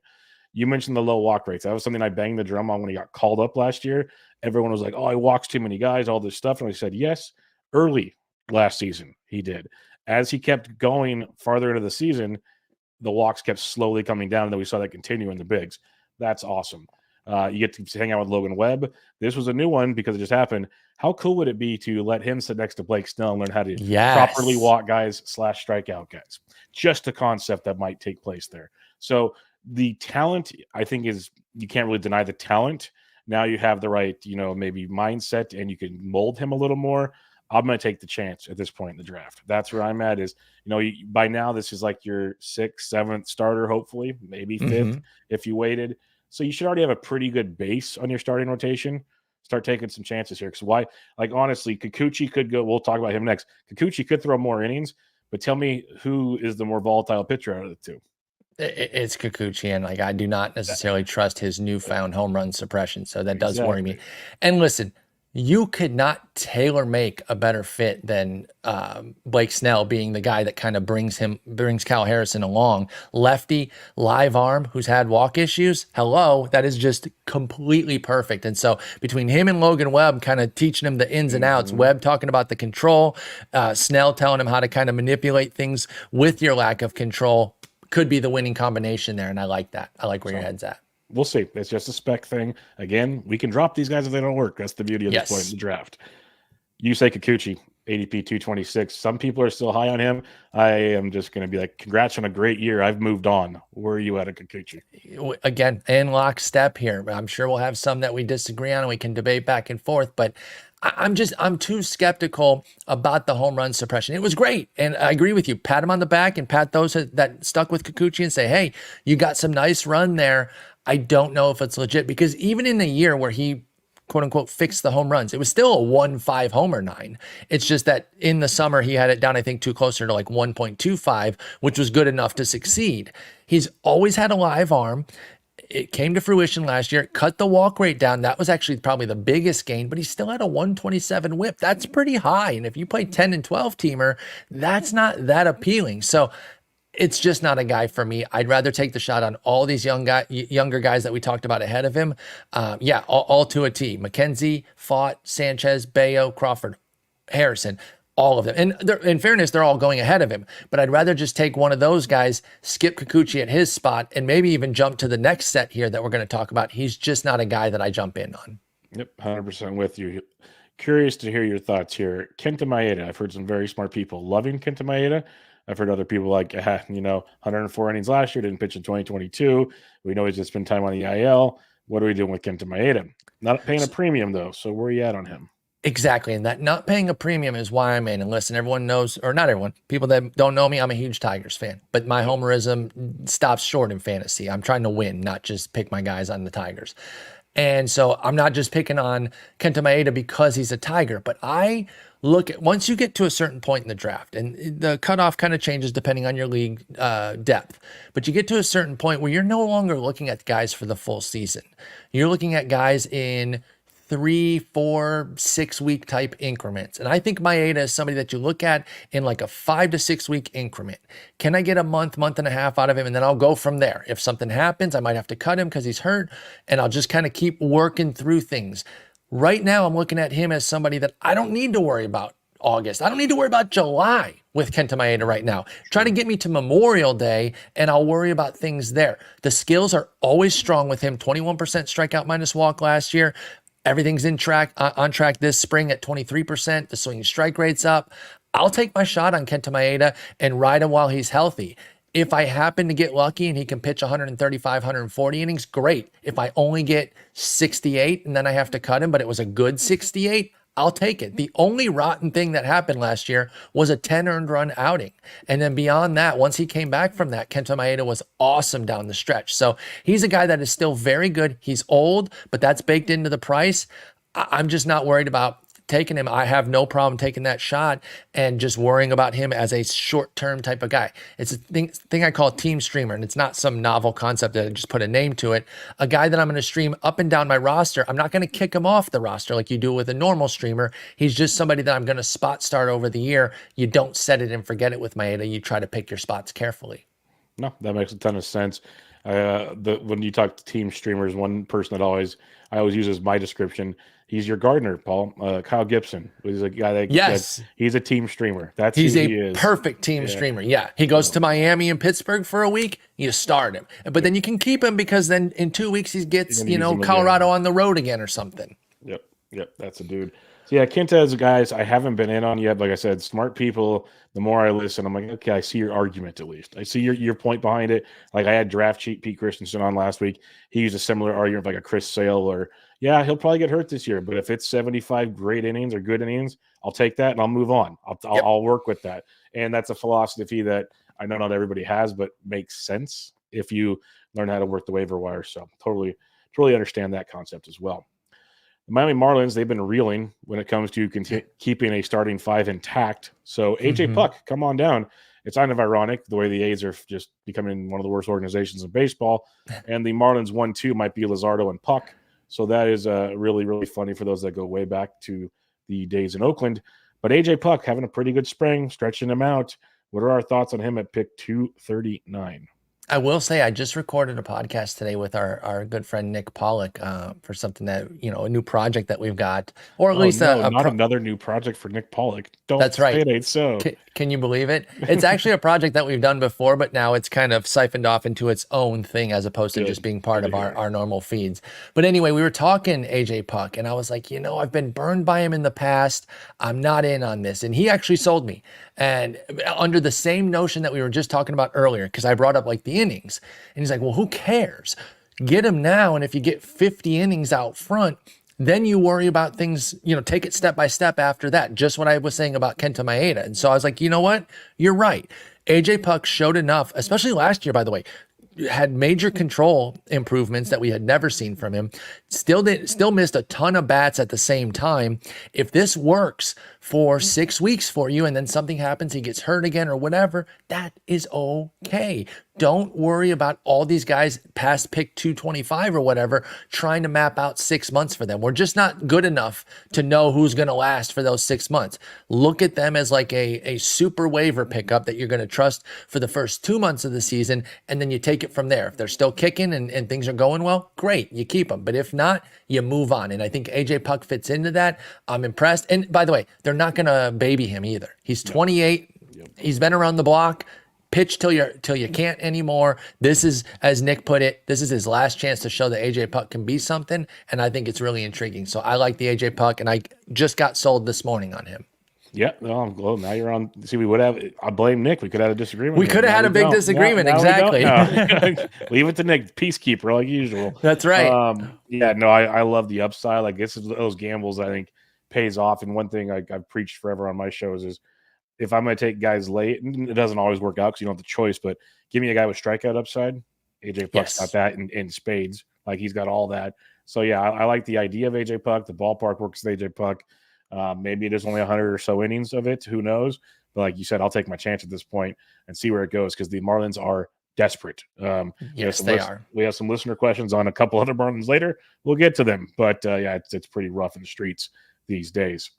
[SPEAKER 1] You mentioned the low walk rates. That was something I banged the drum on when he got called up last year. Everyone was like, oh, he walks too many guys, all this stuff. And I said, yes, early last season he did. As he kept going farther into the season, the walks kept slowly coming down, and then we saw that continue in the bigs. That's awesome. You get to hang out with Logan Webb. This was a new one because it just happened. How cool would it be to let him sit next to Blake Snell and learn how to properly walk guys / strikeout guys? Just a concept that might take place there. So the talent, I think, is you can't really deny the talent. Now you have the right, maybe mindset, and you can mold him a little more. I'm going to take the chance at this point in the draft. That's where I'm at is, by now this is like your 6th, 7th starter, hopefully, maybe 5th if you waited. So you should already have a pretty good base on your starting rotation. Start taking some chances here. Because why? Like, honestly, Kikuchi could go. We'll talk about him next. Kikuchi could throw more innings, but tell me who is the more volatile pitcher out of the two?
[SPEAKER 2] It's Kikuchi, and I do not necessarily trust his newfound home run suppression. So that does worry me. And listen, you could not tailor make a better fit than Blake Snell being the guy that kind of brings Cal Harrison along. Lefty, live arm, who's had walk issues. Hello, that is just completely perfect. And so between him and Logan Webb kind of teaching him the ins and outs, Webb talking about the control, Snell telling him how to kind of manipulate things with your lack of control, could be the winning combination there. And I like that. I like where your head's at.
[SPEAKER 1] We'll see. It's just a spec thing. Again, we can drop these guys if they don't work. That's the beauty of this point in the draft. You say Kikuchi, ADP 226. Some people are still high on him. I am just going to be like, congrats on a great year. I've moved on. Where are you at Kikuchi?
[SPEAKER 2] Again, in lockstep here. I'm sure we'll have some that we disagree on and we can debate back and forth, but I'm too skeptical about the home run suppression. It was great. And I agree with you. Pat him on the back and pat those that stuck with Kikuchi and say, hey, you got some nice run there. I don't know if it's legit, because even in a year where he quote unquote fixed the home runs, it was still a 1.5 homer 9. It's just that in the summer he had it down, I think, too closer to like 1.25, which was good enough to succeed. He's always had a live arm. It came to fruition last year, cut the walk rate down. That was actually probably the biggest gain, but he still had a 127 whip. That's pretty high. And if you play 10 and 12 teamer, that's not that appealing. So it's just not a guy for me. I'd rather take the shot on all these younger guys that we talked about ahead of him. All to a T. McKenzie, Pfaadt, Sanchez, Bello, Crawford, Harrison, all of them. And in fairness, they're all going ahead of him. But I'd rather just take one of those guys, skip Kikuchi at his spot, and maybe even jump to the next set here that we're going to talk about. He's just not a guy that I jump in on.
[SPEAKER 1] Yep, 100% with you. Curious to hear your thoughts here. Kenta Maeda. I've heard some very smart people loving Kenta Maeda. I've heard other people like, 104 innings last year, didn't pitch in 2022. We know he's just spent time on the IL. What are we doing with Kenta Maeda? Not paying a premium, though. So where are you at on him?
[SPEAKER 2] Exactly. And that not paying a premium is why I'm in. And listen, everyone knows, or not everyone, people that don't know me, I'm a huge Tigers fan. But my homerism stops short in fantasy. I'm trying to win, not just pick my guys on the Tigers. And so I'm not just picking on Kenta Maeda because he's a Tiger, but I look at, once you get to a certain point in the draft, and the cutoff kind of changes depending on your league depth, but you get to a certain point where you're no longer looking at guys for the full season. You're looking at guys in 3, 4, 6 week type increments. And I think Maeda is somebody that you look at in like a 5 to 6 week increment. Can I get a month and a half out of him? And then I'll go from there. If something happens, I might have to cut him because he's hurt, and I'll just kind of keep working through things. Right now, I'm looking at him as somebody that I don't need to worry about August. I don't need to worry about July with Kenta Maeda right now. Try to get me to Memorial Day, and I'll worry about things there. The skills are always strong with him. 21% strikeout minus walk last year. Everything's on track this spring at 23%. The swinging strike rate's up. I'll take my shot on Kenta Maeda and ride him while he's healthy. If I happen to get lucky and he can pitch 135, 140 innings, great. If I only get 68 and then I have to cut him, but it was a good 68, I'll take it. The only rotten thing that happened last year was a 10 earned run outing. And then beyond that, once he came back from that, Kenta Maeda was awesome down the stretch. So he's a guy that is still very good. He's old, but that's baked into the price. I'm just not worried about taking him. I have no problem taking that shot and just worrying about him as a short-term type of guy. It's a thing I call team streamer, and it's not some novel concept that I just put a name to it. A guy that I'm going to stream up and down my roster. I'm not going to kick him off the roster like you do with a normal streamer. He's just somebody that I'm going to spot start over the year. You don't set it and forget it with Maeda. You try to pick your spots carefully.
[SPEAKER 1] No, that makes a ton of sense. When you talk to team streamers, one person that I always use as my description, he's your gardener, Paul. Kyle Gibson is a guy that he's a team streamer. That's
[SPEAKER 2] He's
[SPEAKER 1] who
[SPEAKER 2] a
[SPEAKER 1] he is.
[SPEAKER 2] perfect team streamer. Yeah. He goes to Miami and Pittsburgh for a week. You start him. But then you can keep him because then in 2 weeks he gets, Colorado on the road again or something.
[SPEAKER 1] Yep. That's a dude. So yeah, Quintez guys, I haven't been in on yet. Like I said, smart people. The more I listen, I'm like, okay, I see your argument at least. I see your point behind it. Like I had draft cheat Pete Christensen on last week. He used a similar argument, like a Chris Sale, or yeah, he'll probably get hurt this year. But if it's 75 great innings or good innings, I'll take that and I'll move on. I'll work with that. And that's a philosophy that I know not everybody has, but makes sense if you learn how to work the waiver wire. So totally understand that concept as well. The Miami Marlins, they've been reeling when it comes to keeping a starting five intact. So AJ Puck, come on down. It's kind of ironic the way the A's are just becoming one of the worst organizations in baseball. And the Marlins 1-2 might be Luzardo and Puck. So that is really, really funny for those that go way back to the days in Oakland. But AJ Puck having a pretty good spring, stretching him out. What are our thoughts on him at pick 239?
[SPEAKER 2] I will say I just recorded a podcast today with our good friend Nick Pollock for something that, a new project that we've got, or at least
[SPEAKER 1] not another new project for Nick Pollock.
[SPEAKER 2] That's right.
[SPEAKER 1] It ain't so.
[SPEAKER 2] Can you believe it? It's actually a project that we've done before, but now it's kind of siphoned off into its own thing as opposed to just being part of our normal feeds. But anyway, we were talking AJ Puck, and I was like, I've been burned by him in the past. I'm not in on this. And he actually sold me. And under the same notion that we were just talking about earlier, because I brought up like the innings. And he's like, well, who cares? Get him now. And if you get 50 innings out front, then you worry about things, take it step by step after that. Just what I was saying about Kenta Maeda. And so I was like, you know what? You're right. AJ Puck showed enough, especially last year, by the way, had major control improvements that we had never seen from him. Still missed a ton of bats at the same time. If this works for 6 weeks for you and then something happens, he gets hurt again or whatever, that is okay. Don't worry about all these guys past pick 225 or whatever, trying to map out 6 months for them. We're just not good enough to know who's going to last for those 6 months. Look at them as like a super waiver pickup that you're going to trust for the first 2 months of the season, and then you take it from there. If they're still kicking and things are going well, great, you keep them. But if not, you move on. And I think AJ Puck fits into that. I'm impressed. And by the way, they're not going to baby him either. He's 28. Yep. He's been around the block. Pitch till you can't anymore. This is, as Nick put it, this is his last chance to show that AJ Puck can be something, and I think it's really intriguing. So I like the AJ Puck, and I just got sold this morning on him.
[SPEAKER 1] Yeah, no, I'm glad. Now you're on. See, we would have. I blame Nick. We could have had a disagreement.
[SPEAKER 2] We could have had a big disagreement.
[SPEAKER 1] Now
[SPEAKER 2] exactly.
[SPEAKER 1] Leave it to Nick, peacekeeper, like usual.
[SPEAKER 2] That's right.
[SPEAKER 1] I love the upside. Like this is those gambles. I think pays off. And one thing I've preached forever on my shows is, if I'm going to take guys late, it doesn't always work out because you don't have the choice, but give me a guy with strikeout upside. AJ Puck's got that in spades. Like he's got all that. So yeah, I like the idea of AJ Puck. The ballpark works with AJ Puck. Maybe it is only 100 or so innings of it. Who knows? But like you said, I'll take my chance at this point and see where it goes because the Marlins are desperate.
[SPEAKER 2] Yes, they are.
[SPEAKER 1] We have some listener questions on a couple other Marlins later. We'll get to them. But it's pretty rough in the streets these days.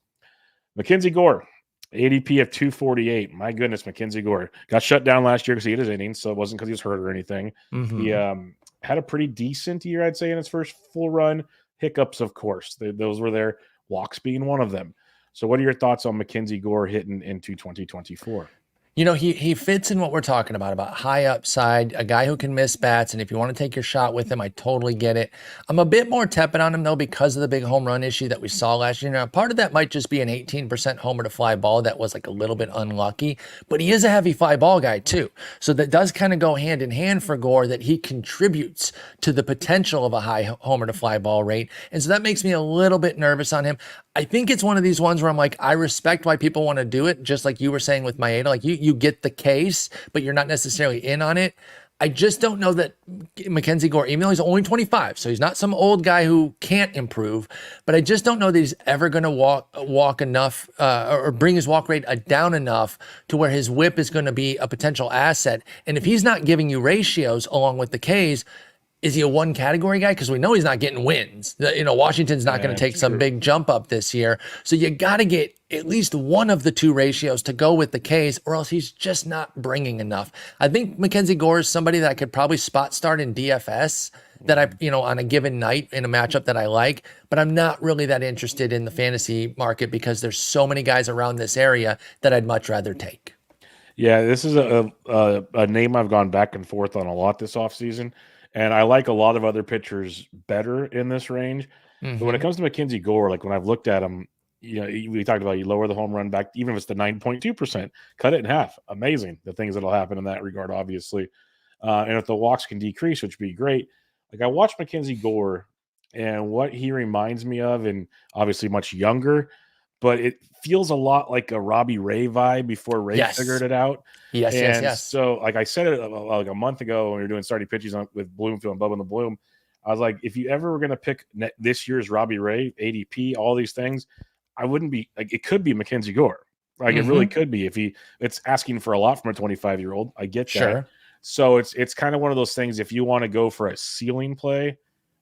[SPEAKER 1] Mackenzie Gore. ADP of 248. My goodness, Mackenzie Gore got shut down last year because he had his innings, so it wasn't because he was hurt or anything. Mm-hmm. He had a pretty decent year, I'd say, in his first full run. Hiccups, of course. Those were there, walks being one of them. So what are your thoughts on Mackenzie Gore hitting into 2024?
[SPEAKER 2] He fits in what we're talking about high upside, a guy who can miss bats. And if you want to take your shot with him, I totally get it. I'm a bit more tepid on him, though, because of the big home run issue that we saw last year. Now, part of that might just be an 18% homer to fly ball that was like a little bit unlucky, but he is a heavy fly ball guy, too. So that does kind of go hand in hand for Gore, that he contributes to the potential of a high homer to fly ball rate. And so that makes me a little bit nervous on him. I think it's one of these ones where I'm like, I respect why people want to do it, just like you were saying with Maeda. Like you get the case, but you're not necessarily in on it. I just don't know that Mackenzie Gore, even though he's only 25, so he's not some old guy who can't improve, but I just don't know that he's ever going to walk enough or bring his walk rate down enough to where his whip is going to be a potential asset. And if he's not giving you ratios along with the Ks, Is he a one category guy? Because we know he's not getting wins. Washington's not going to take some big jump up this year. So you got to get at least one of the two ratios to go with the K's, or else he's just not bringing enough. I think Mackenzie Gore is somebody that I could probably spot start in DFS that on a given night in a matchup that I like, but I'm not really that interested in the fantasy market because there's so many guys around this area that I'd much rather take.
[SPEAKER 1] Yeah, this is a name I've gone back and forth on a lot this offseason. And I like a lot of other pitchers better in this range. But when it comes to Mackenzie Gore, like when I've looked at him, we talked about you lower the home run back, even if it's the 9.2%, cut it in half. Amazing. The things that'll happen in that regard, obviously. And if the walks can decrease, which would be great. Like I watched Mackenzie Gore and what he reminds me of, and obviously much younger, but it feels a lot like a Robbie Ray vibe before Ray figured it out.
[SPEAKER 2] Yes.
[SPEAKER 1] So, like I said it like a month ago when we were doing starting pitches with Bloomfield and Bubba and the Bloom, I was like, if you ever were going to pick this year's Robbie Ray, ADP, all these things, I wouldn't be like, it could be Mackenzie Gore. Like it really could be it's asking for a lot from a 25-year-old. I get that. So it's kind of one of those things. If you want to go for a ceiling play,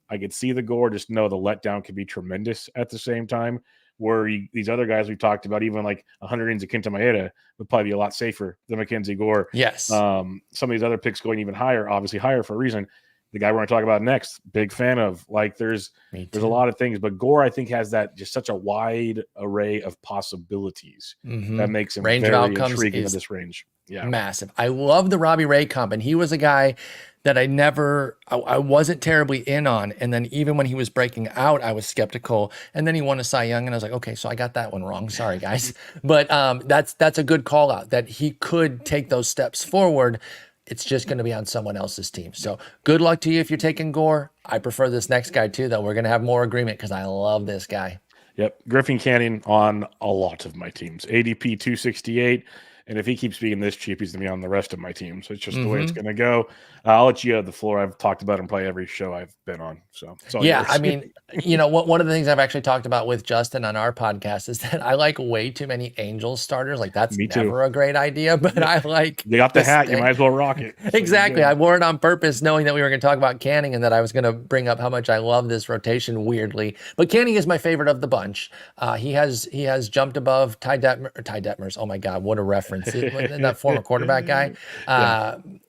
[SPEAKER 1] I could see the Gore, just know the letdown could be tremendous at the same time. Where these other guys we talked about, even like 100 innings of Kenta Maeda, would probably be a lot safer than Mackenzie Gore.
[SPEAKER 2] Yes.
[SPEAKER 1] Some of these other picks going even higher, obviously higher for a reason. The guy we're going to talk about next, big fan of. Like there's a lot of things, but Gore I think has that just such a wide array of possibilities that makes him
[SPEAKER 2] range
[SPEAKER 1] very
[SPEAKER 2] of outcomes
[SPEAKER 1] intriguing to this range. Yeah,
[SPEAKER 2] massive. I love the Robbie Ray comp, and he was a guy that I wasn't terribly in on. And then even when he was breaking out, I was skeptical. And then he won a Cy Young, and I was like, okay, so I got that one wrong. Sorry, guys. But that's a good call out that he could take those steps forward. It's just going to be on someone else's team. So good luck to you if you're taking Gore. I prefer this next guy too, though. We're going to have more agreement because I love this guy.
[SPEAKER 1] Yep. Griffin Canning on a lot of my teams. ADP 268. And if he keeps being this cheap, he's going to be on the rest of my team. So it's just the way it's going to go. I'll let you have the floor. I've talked about him probably every show I've been on. So it's all yours.
[SPEAKER 2] I mean, one of the things I've actually talked about with Justin on our podcast is that I like way too many Angels starters. Like that's never a great idea, but I like.
[SPEAKER 1] You got the hat. You might as well rock it. So
[SPEAKER 2] exactly. I wore it on purpose knowing that we were going to talk about Canning and that I was going to bring up how much I love this rotation weirdly. But Canning is my favorite of the bunch. He has jumped above Ty Detmers. Oh my God, what a reference. Isn't that former quarterback guy?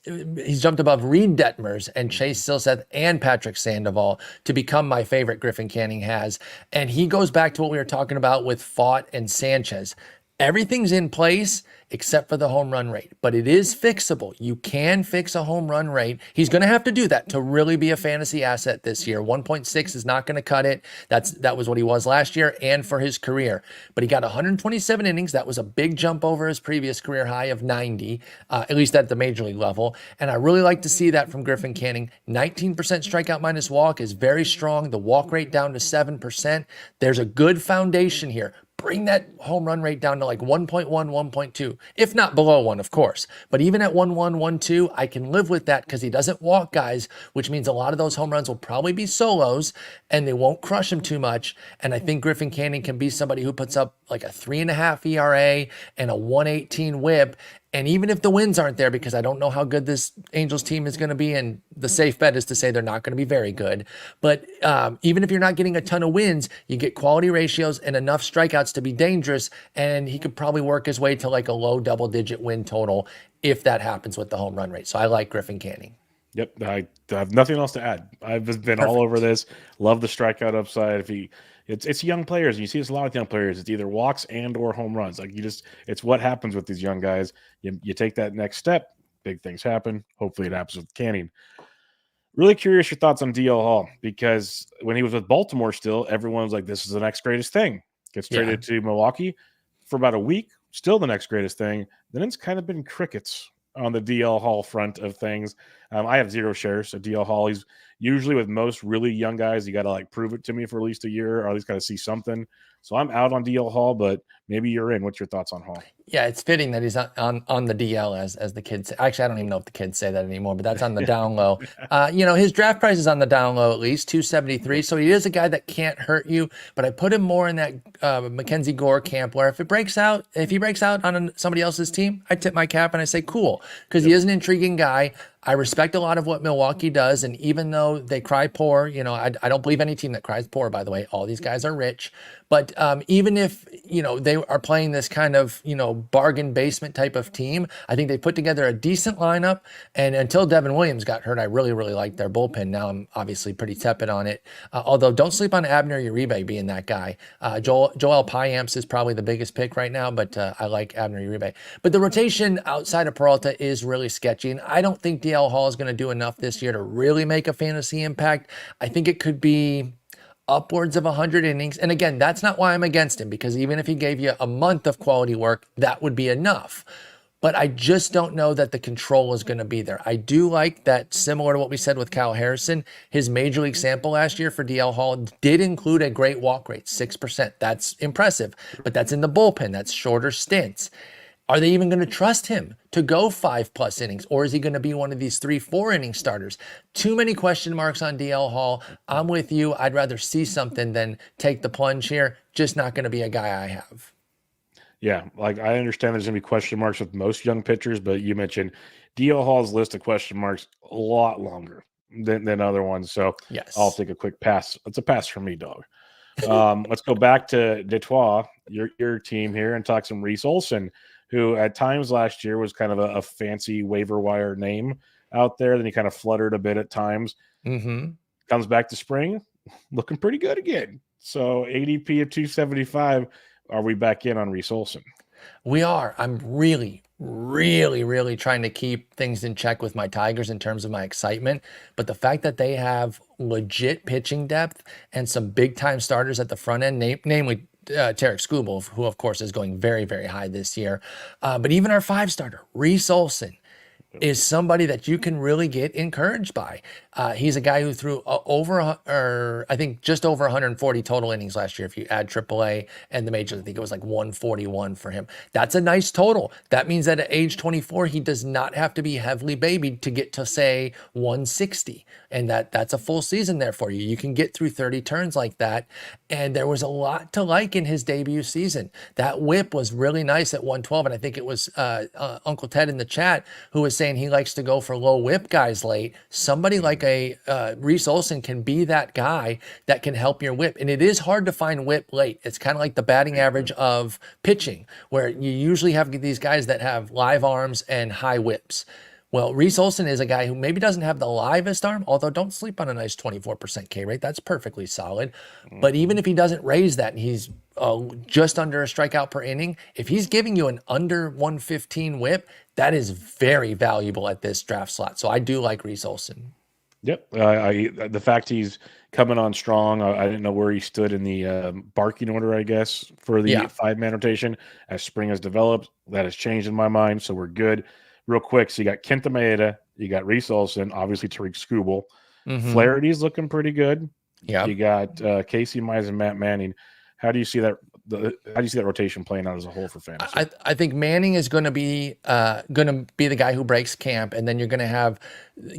[SPEAKER 2] He's jumped above Reed Detmers and Chase Silseth and Patrick Sandoval to become my favorite Griffin Canning has. And he goes back to what we were talking about with Pfaadt and Sanchez. Everything's in place except for the home run rate, but it is fixable. You can fix a home run rate. He's going to have to do that to really be a fantasy asset this year. 1.6 is not going to cut it. That was what he was last year and for his career. But he got 127 innings. That was a big jump over his previous career high of 90, at least at the major league level. And I really like to see that from Griffin Canning. 19% strikeout minus walk is very strong. The walk rate down to 7%. There's a good foundation here. Bring that home run rate down to like 1.1, 1.2, if not below 1, of course. But even at 1.1, 1.2, I can live with that because he doesn't walk guys, which means a lot of those home runs will probably be solos and they won't crush him too much. And I think Griffin Canning can be somebody who puts up like a 3.5 ERA and a 118 whip. And even if the wins aren't there, because I don't know how good this Angels team is going to be, and the safe bet is to say they're not going to be very good. But even if you're not getting a ton of wins, you get quality ratios and enough strikeouts to be dangerous. And he could probably work his way to like a low double-digit win total if that happens with the home run rate. So I like Griffin Canning.
[SPEAKER 1] Yep, I have nothing else to add. I've been all over this. Love the strikeout upside. It's young players. You see this a lot with young players. It's either walks and or home runs. Like it's what happens with these young guys. You take that next step, big things happen. Hopefully it happens with Canning. Really curious your thoughts on DL Hall, because when he was with Baltimore still, everyone was like, this is the next greatest thing. Gets traded to Milwaukee for about a week, still the next greatest thing. Then it's kind of been crickets on the DL Hall front of things. I have 0 shares. So DL Hall, he's usually with most really young guys, you got to like prove it to me for at least a year, or at least got to see something. So I'm out on DL Hall, but maybe you're in. What's your thoughts on Hall?
[SPEAKER 2] Yeah, it's fitting that he's on the DL as the kids say. Actually, I don't even know if the kids say that anymore, but that's on the down low. His draft price is on the down low at least, 273. So he is a guy that can't hurt you, but I put him more in that Mackenzie Gore camp where if he breaks out on somebody else's team, I tip my cap and I say, cool, because he is an intriguing guy. I respect a lot of what Milwaukee does. And even though they cry poor, you know, I don't believe any team that cries poor, by the way. All these guys are rich. But even if, you know, they are playing this kind of, you know, bargain basement type of team, I think they put together a decent lineup. And until Devin Williams got hurt, I really, really liked their bullpen. Now I'm obviously pretty tepid on it. Although don't sleep on Abner Uribe being that guy. Joel Payamps is probably the biggest pick right now, but I like Abner Uribe. But the rotation outside of Peralta is really sketchy. And I don't think DL Hall is going to do enough this year to really make a fantasy impact. I think it could be upwards of 100 innings. And again, that's not why I'm against him, because even if he gave you a month of quality work, that would be enough. But I just don't know that the control is going to be there. I do like that, similar to what we said with Kyle Harrison, his major league sample last year for DL Hall did include a great walk rate, 6%. That's impressive, but that's in the bullpen. That's shorter stints. Are they even going to trust him to go 5+ innings? Or is he going to be one of these 3-4 inning starters? Too many question marks on DL Hall. I'm with you. I'd rather see something than take the plunge here. Just not going to be a guy I have.
[SPEAKER 1] Yeah, like I understand there's going to be question marks with most young pitchers, but you mentioned DL Hall's list of question marks a lot longer than other ones. So
[SPEAKER 2] yes,
[SPEAKER 1] I'll take a quick pass. It's a pass from me, dog. Let's go back to Detroit, your team here, and talk some Reese Olson, who at times last year was kind of a fancy waiver wire name out there. Then he kind of fluttered a bit at times. Comes back to spring, looking pretty good again. So ADP of 275. Are we back in on Reese Olson?
[SPEAKER 2] We are. I'm really, really, really trying to keep things in check with my Tigers in terms of my excitement. But the fact that they have legit pitching depth and some big time starters at the front end, namely Tarek Skubal, who of course is going very, very high this year. But even our 5-starter, Reese Olson, is somebody that you can really get encouraged by. He's a guy who threw I think just over 140 total innings last year. If you add AAA and the majors, I think it was like 141 for him. That's a nice total. That means that at age 24, he does not have to be heavily babied to get to say 160. And that's a full season there for you. You can get through 30 turns like that. And there was a lot to like in his debut season. That whip was really nice at 112. And I think it was Uncle Ted in the chat who was saying he likes to go for low whip guys late. Somebody like a Reese Olson can be that guy that can help your whip. And it is hard to find whip late. It's kind of like the batting average of pitching, where you usually have these guys that have live arms and high whips. Well, Reese Olson is a guy who maybe doesn't have the livest arm, although don't sleep on a nice 24% K rate. That's perfectly solid. But even if he doesn't raise that and he's just under a strikeout per inning, if he's giving you an under 115 whip, that is very valuable at this draft slot. So I do like Reese Olson.
[SPEAKER 1] Yep. The fact he's coming on strong, I didn't know where he stood in the barking order, I guess, for the 5-man rotation. As spring has developed, that has changed in my mind. So we're good. Real quick, so you got Kenta Maeda, you got Reese Olson, obviously Tariq Skubal. Flaherty's looking pretty good. Yeah. You got Casey Mize and Matt Manning. How do you see that? How do you see that rotation playing out as a whole for fantasy?
[SPEAKER 2] I think Manning is going to be the guy who breaks camp, and then you're going to have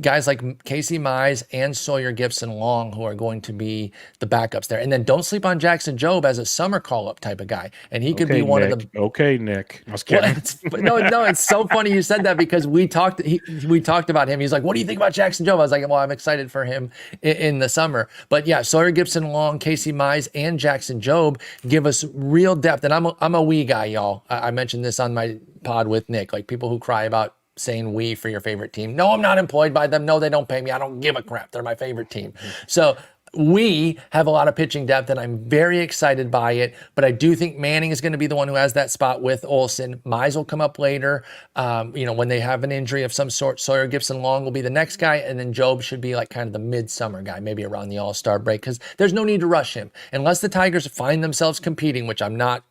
[SPEAKER 2] guys like Casey Mize and Sawyer Gibson-Long who are going to be the backups there. And then don't sleep on Jackson Jobe as a summer call-up type of guy, and he could be one of the.
[SPEAKER 1] Okay, Nick. I was kidding.
[SPEAKER 2] Well, no, it's so funny you said that because we talked about him. He's like, "What do you think about Jackson Jobe?" I was like, "Well, I'm excited for him in the summer." But yeah, Sawyer Gibson-Long, Casey Mize, and Jackson Jobe give us real depth. And I'm a we guy, y'all. I mentioned this on my pod with Nick, like people who cry about saying we for your favorite team. No, I'm not employed by them. No, they don't pay me. I don't give a crap. They're my favorite team. So we have a lot of pitching depth, and I'm very excited by it. But I do think Manning is going to be the one who has that spot with Olson. Mize will come up later. When they have an injury of some sort, Sawyer Gibson-Long will be the next guy, and then Jobe should be like kind of the midsummer guy, maybe around the All-Star break, because there's no need to rush him unless the Tigers find themselves competing, which I'm not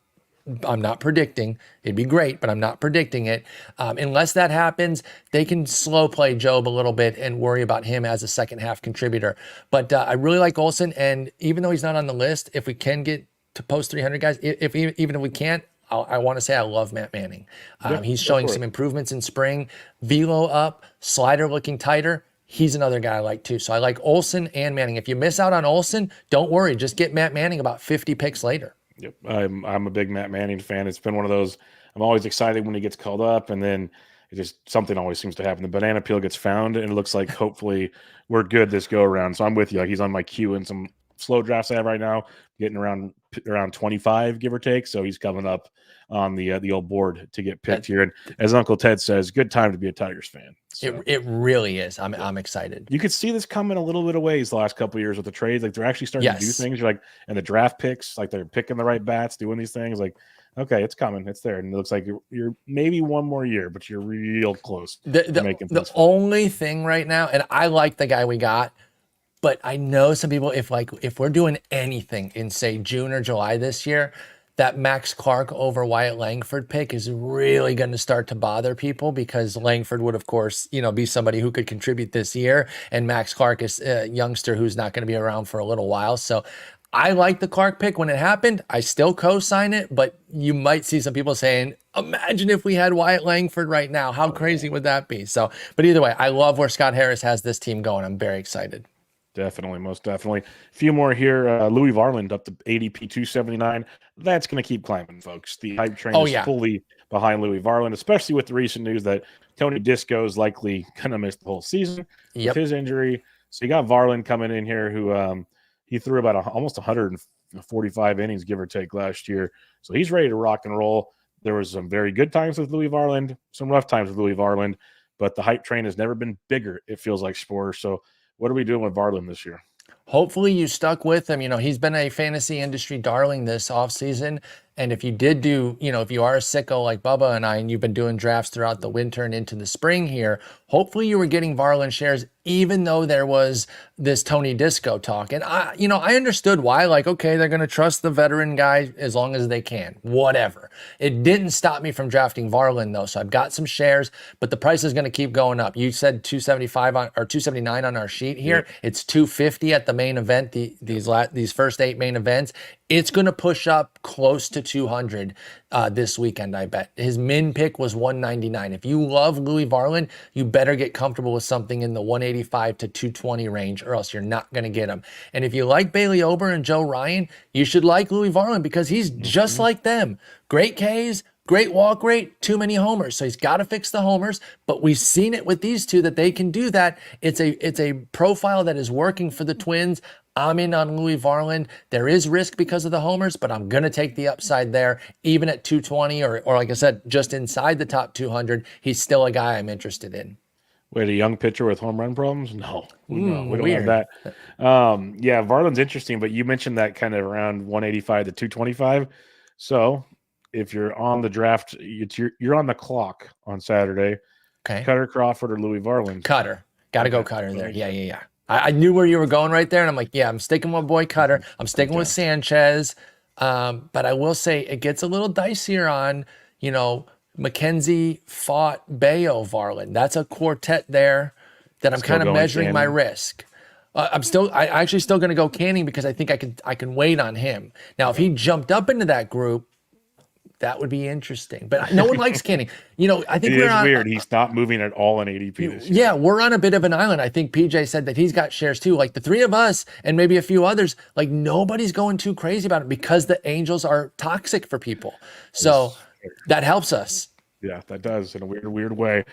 [SPEAKER 2] predicting. It'd be great, but I'm not predicting it. Unless that happens, they can slow play Jobe a little bit and worry about him as a second half contributor. But I really like Olson, and even though he's not on the list, if we can get to post 300 guys, even if we can't, I want to say I love Matt Manning. He's showing some improvements in spring. Velo up, slider looking tighter. He's another guy I like too. So I like Olson and Manning. If you miss out on Olson, don't worry. Just get Matt Manning about 50 picks later.
[SPEAKER 1] Yep, I'm a big Matt Manning fan. It's been one of those. I'm always excited when he gets called up, and then It just something always seems to happen. The banana peel gets found, and it looks like hopefully we're good this go around. So I'm with you. Like, he's on my queue in some slow drafts I have right now, getting around 25, give or take. So he's coming up on the old board to get picked here. And as Uncle Ted says, good time to be a Tigers fan. So,
[SPEAKER 2] it really is. I'm excited.
[SPEAKER 1] You could see this coming a little bit of ways the last couple of years with the trades. Like, they're actually starting to do things. You're like, and the draft picks, like, they're picking the right bats, doing these things. Like, okay, it's coming, it's there, and it looks like you're maybe one more year, but you're real close to making things
[SPEAKER 2] the only thing right now, and I like the guy we got, but I know some people, if we're doing anything in, say, June or July this year, that Max Clark over Wyatt Langford pick is really going to start to bother people, because Langford would, of course, be somebody who could contribute this year, and Max Clark is a youngster who's not going to be around for a little while. So I like the Clark pick when it happened. I still co-sign it, but you might see some people saying, imagine if we had Wyatt Langford right now. How crazy would that be? So, but either way, I love where Scott Harris has this team going. I'm very excited.
[SPEAKER 1] Definitely, most definitely. A few more here. Louis Varland up to ADP 279. That's going to keep climbing, folks. The hype train is fully behind Louis Varland, especially with the recent news that Tony Disco is likely going to miss the whole season with his injury. So you got Varland coming in here, who he threw about almost 145 innings, give or take, last year. So he's ready to rock and roll. There was some very good times with Louis Varland, some rough times with Louis Varland, but the hype train has never been bigger, it feels like, Sporer. So what are we doing with Varland this year?
[SPEAKER 2] Hopefully you stuck with him. He's been a fantasy industry darling this offseason. And if you did do, if you are a sicko like Bubba and I, and you've been doing drafts throughout the winter and into the spring here, hopefully you were getting Varland shares, even though there was this Tony Disco talk. And I understood why. Like, okay, they're going to trust the veteran guy as long as they can, whatever. It didn't stop me from drafting Varland though. So I've got some shares, but the price is going to keep going up. You said 275 or 279 on our sheet here. Yeah. It's 250 at the main event. These first 8 main events. It's going to push up close to 200 this weekend, I bet. His min pick was 199. If you love Louis Varland, you better get comfortable with something in the 185 to 220 range, or else you're not going to get him. And if you like Bailey Ober and Joe Ryan, you should like Louis Varland, because he's just like them. Great Ks, great walk rate, too many homers. So he's got to fix the homers, but we've seen it with these two that they can do that. It's a profile that is working for the Twins. I'm in on Louis Varland. There is risk because of the homers, but I'm going to take the upside there. Even at 220 or like I said, just inside the top 200, he's still a guy I'm interested in.
[SPEAKER 1] Wait, a young pitcher with home run problems? No, we don't have that. Yeah, Varland's interesting, but you mentioned that kind of around 185 to 225. So if you're on the draft, you're on the clock on Saturday.
[SPEAKER 2] Okay.
[SPEAKER 1] Kutter Crawford or Louis Varland?
[SPEAKER 2] Cutter. Got to go Cutter there. Yeah. I knew where you were going right there, and I'm like, yeah, I'm sticking with boy Cutter. I'm sticking with Sanchez. But I will say it gets a little dicier on, McKenzie, Pfaadt, Bello, Varland. That's a quartet there that I'm kind of measuring my risk. I actually still going to go Canning, because I think I can wait on him. Now, if he jumped up into that group, that would be interesting, but no one likes Canning. I think
[SPEAKER 1] it is weird. He's not moving at all in ADP this year.
[SPEAKER 2] Yeah, we're on a bit of an island. I think PJ said that he's got shares too. Like the three of us and maybe a few others, like nobody's going too crazy about it because the Angels are toxic for people. So that helps us.
[SPEAKER 1] Yeah, that does in a weird way.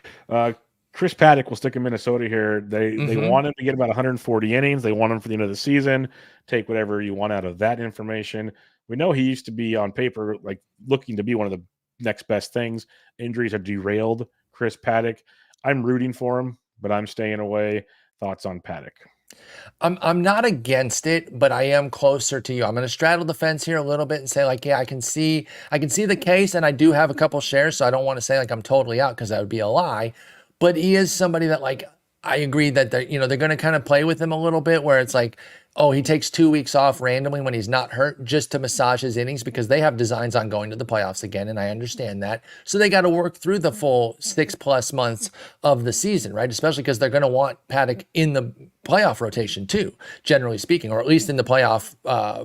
[SPEAKER 1] Chris Pfaadt will stick in Minnesota here. They want him to get about 140 innings. They want him for the end of the season. Take whatever you want out of that information. We know he used to be on paper, like looking to be one of the next best things. Injuries have derailed Chris Pfaadt. I'm rooting for him, but I'm staying away. Thoughts on Pfaadt?
[SPEAKER 2] I'm not against it, but I am closer to you. I'm going to straddle the fence here a little bit and say, like, yeah, I can see the case, and I do have a couple shares, so I don't want to say like I'm totally out, because that would be a lie. But he is somebody that, like, I agree that they're going to kind of play with him a little bit, where it's like, oh, he takes 2 weeks off randomly when he's not hurt just to massage his innings, because they have designs on going to the playoffs again, and I understand that. So they got to work through the full 6+ months of the season, right? Especially because they're going to want Pfaadt in the playoff rotation too, generally speaking, or at least in the playoff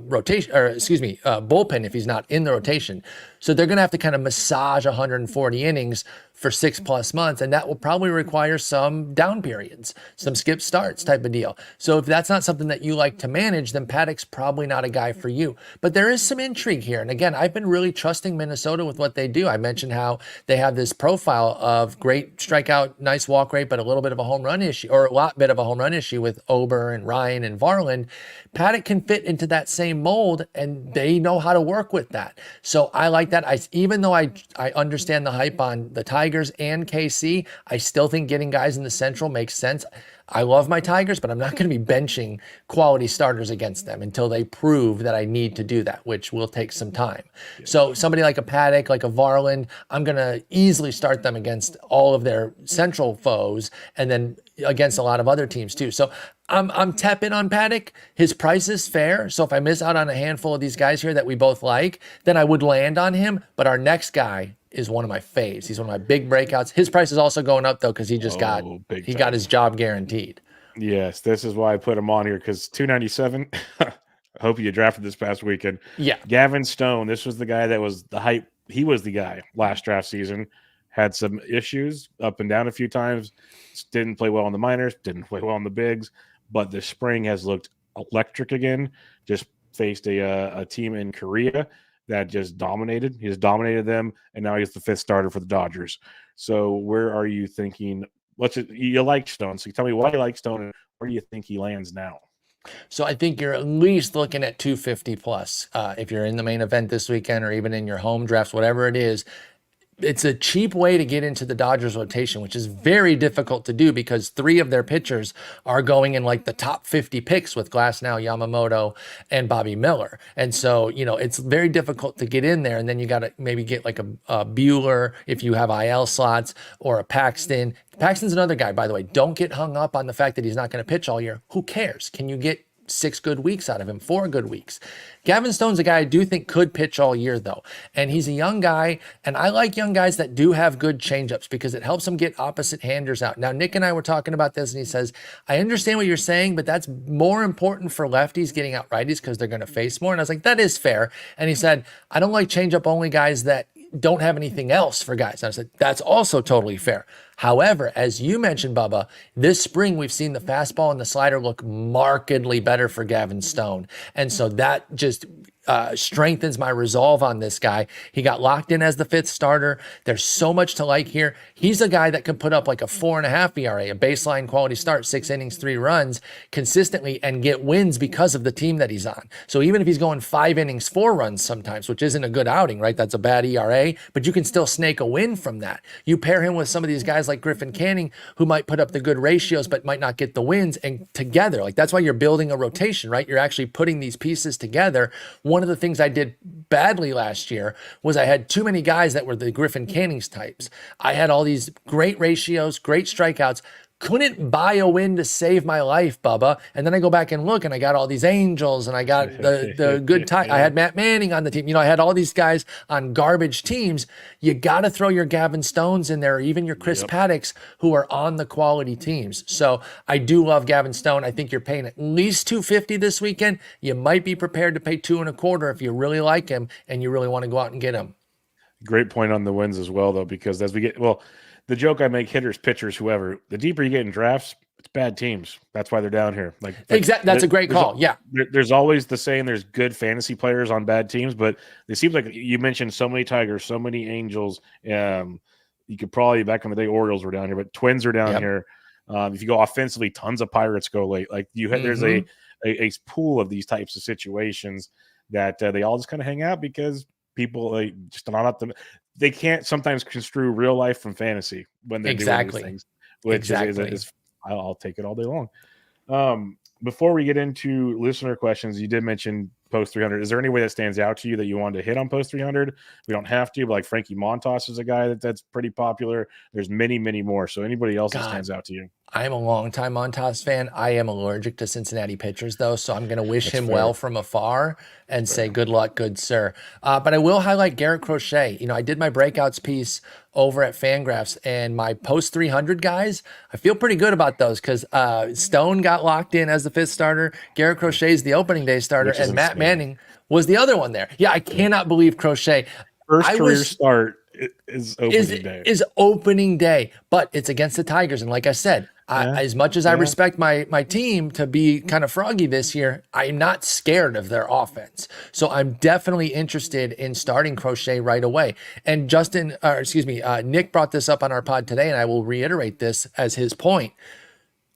[SPEAKER 2] rotation, or excuse me, bullpen if he's not in the rotation. So they're going to have to kind of massage 140 innings for 6+ months, and that will probably require some down periods, some skip starts type of deal. So if that's not something that you like to manage, then Pfaadt probably not a guy for you. But there is some intrigue here. And again, I've been really trusting Minnesota with what they do. I mentioned how they have this profile of great strikeout, nice walk rate, but a little bit of a home run issue, or a lot bit of a home run issue with Ober and Ryan and Varland. Pfaadt can fit into that same mold, and they know how to work with that. So I like that. Even though I understand the hype on the Tigers and KC, I still think getting guys in the Central makes sense. I love my Tigers, but I'm not going to be benching quality starters against them until they prove that I need to do that, which will take some time. So somebody like a Pfaadt, like a Varland, I'm going to easily start them against all of their Central foes and then against a lot of other teams too. So I'm tepid on Pfaadt. His price is fair. So if I miss out on a handful of these guys here that we both like, then I would land on him. But our next guy is one of my faves. He's one of my big breakouts. His price is also going up though because he just got his job guaranteed.
[SPEAKER 1] Yes, this is why I put him on here, because 297. I hope you drafted this past weekend.
[SPEAKER 2] Yeah,
[SPEAKER 1] Gavin Stone. This was the guy that was the hype. He was the guy last draft season. Had some issues up and down a few times. Didn't play well in the minors. Didn't play well in the bigs. But the spring has looked electric again. Just faced a team in Korea that just dominated. He just dominated them, and now he's the 5th starter for the Dodgers. So where are you thinking? You like Stone, so tell me why you like Stone, and where do you think he lands now?
[SPEAKER 2] So I think you're at least looking at 250 plus. If you're in the main event this weekend or even in your home drafts, whatever it is, it's a cheap way to get into the Dodgers rotation, which is very difficult to do because 3 of their pitchers are going in like the top 50 picks with Glasnow, Yamamoto, and Bobby Miller. And so, it's very difficult to get in there. And then you got to maybe get like a Bueller if you have IL slots, or a Paxton. Paxton's another guy, by the way. Don't get hung up on the fact that he's not going to pitch all year. Who cares? Can you get 6 good weeks out of him, 4 good weeks? Gavin Stone's a guy I do think could pitch all year though. And he's a young guy, and I like young guys that do have good changeups because it helps them get opposite handers out. Now, Nick and I were talking about this, and he says, I understand what you're saying, but that's more important for lefties getting out righties because they're going to face more. And I was like, that is fair. And he said, I don't like changeup only guys that don't have anything else for guys. And I said, that's also totally fair. However, as you mentioned, Bubba, this spring we've seen the fastball and the slider look markedly better for Gavin Stone. And so that just strengthens my resolve on this guy. He got locked in as the 5th starter. There's so much to like here. He's a guy that could put up like a 4.5 ERA, a baseline quality start, 6 innings, 3 runs consistently and get wins because of the team that he's on. So even if he's going 5 innings, 4 runs sometimes, which isn't a good outing, right? That's a bad ERA, but you can still snake a win from that. You pair him with some of these guys like Griffin Canning, who might put up the good ratios, but might not get the wins, and together, like that's why you're building a rotation, right? You're actually putting these pieces together. One of the things I did badly last year was I had too many guys that were the Griffin Canning's types. I had all these great ratios, great strikeouts, couldn't buy a win to save my life, Bubba. And then I go back and look, and I got all these Angels, and I got the good time. I had Matt Manning on the team. I had all these guys on garbage teams. You got to throw your Gavin Stones in there, or even your Chris Paddocks, who are on the quality teams. So I do love Gavin Stone. I think you're paying at least $250 this weekend. You might be prepared to pay $2.25 if you really like him and you really want to go out and get him.
[SPEAKER 1] Great point on the wins as well, though, because as we get, the joke I make, hitters, pitchers, whoever, the deeper you get in drafts, it's bad teams. That's why they're down here.
[SPEAKER 2] Exactly. That's a great call. Yeah.
[SPEAKER 1] There's always the saying there's good fantasy players on bad teams, but it seems like you mentioned so many Tigers, so many Angels. You could probably, back in the day, Orioles were down here, but Twins are down here. If you go offensively, tons of Pirates go late. There's a pool of these types of situations that they all just kind of hang out because people just not up to. They can't sometimes construe real life from fantasy when they're doing these things, which is I'll take it all day long. Before we get into listener questions, you did mention post 300. Is there any way that stands out to you that you wanted to hit on post 300? We don't have to, but like Frankie Montas is a guy that's pretty popular. There's many, many more. So anybody else that stands out to you?
[SPEAKER 2] I'm a longtime Montas fan. I am allergic to Cincinnati pitchers, though, so I'm going to wish him
[SPEAKER 1] fair.
[SPEAKER 2] well from afar and say good luck, good sir. But I will highlight Garrett Crochet. I did my breakouts piece over at Fangraphs, and my post 300 guys, I feel pretty good about those because Stone got locked in as the 5th starter. Garrett Crochet is the opening day starter, and Matt Manning was the other one there. Yeah, I cannot believe Crochet.
[SPEAKER 1] First career start is opening day.
[SPEAKER 2] Is opening day, but it's against the Tigers. And like I said, as much as I respect my team to be kind of froggy this year, I'm not scared of their offense. So I'm definitely interested in starting Crochet right away. And Nick brought this up on our pod today, and I will reiterate this as his point.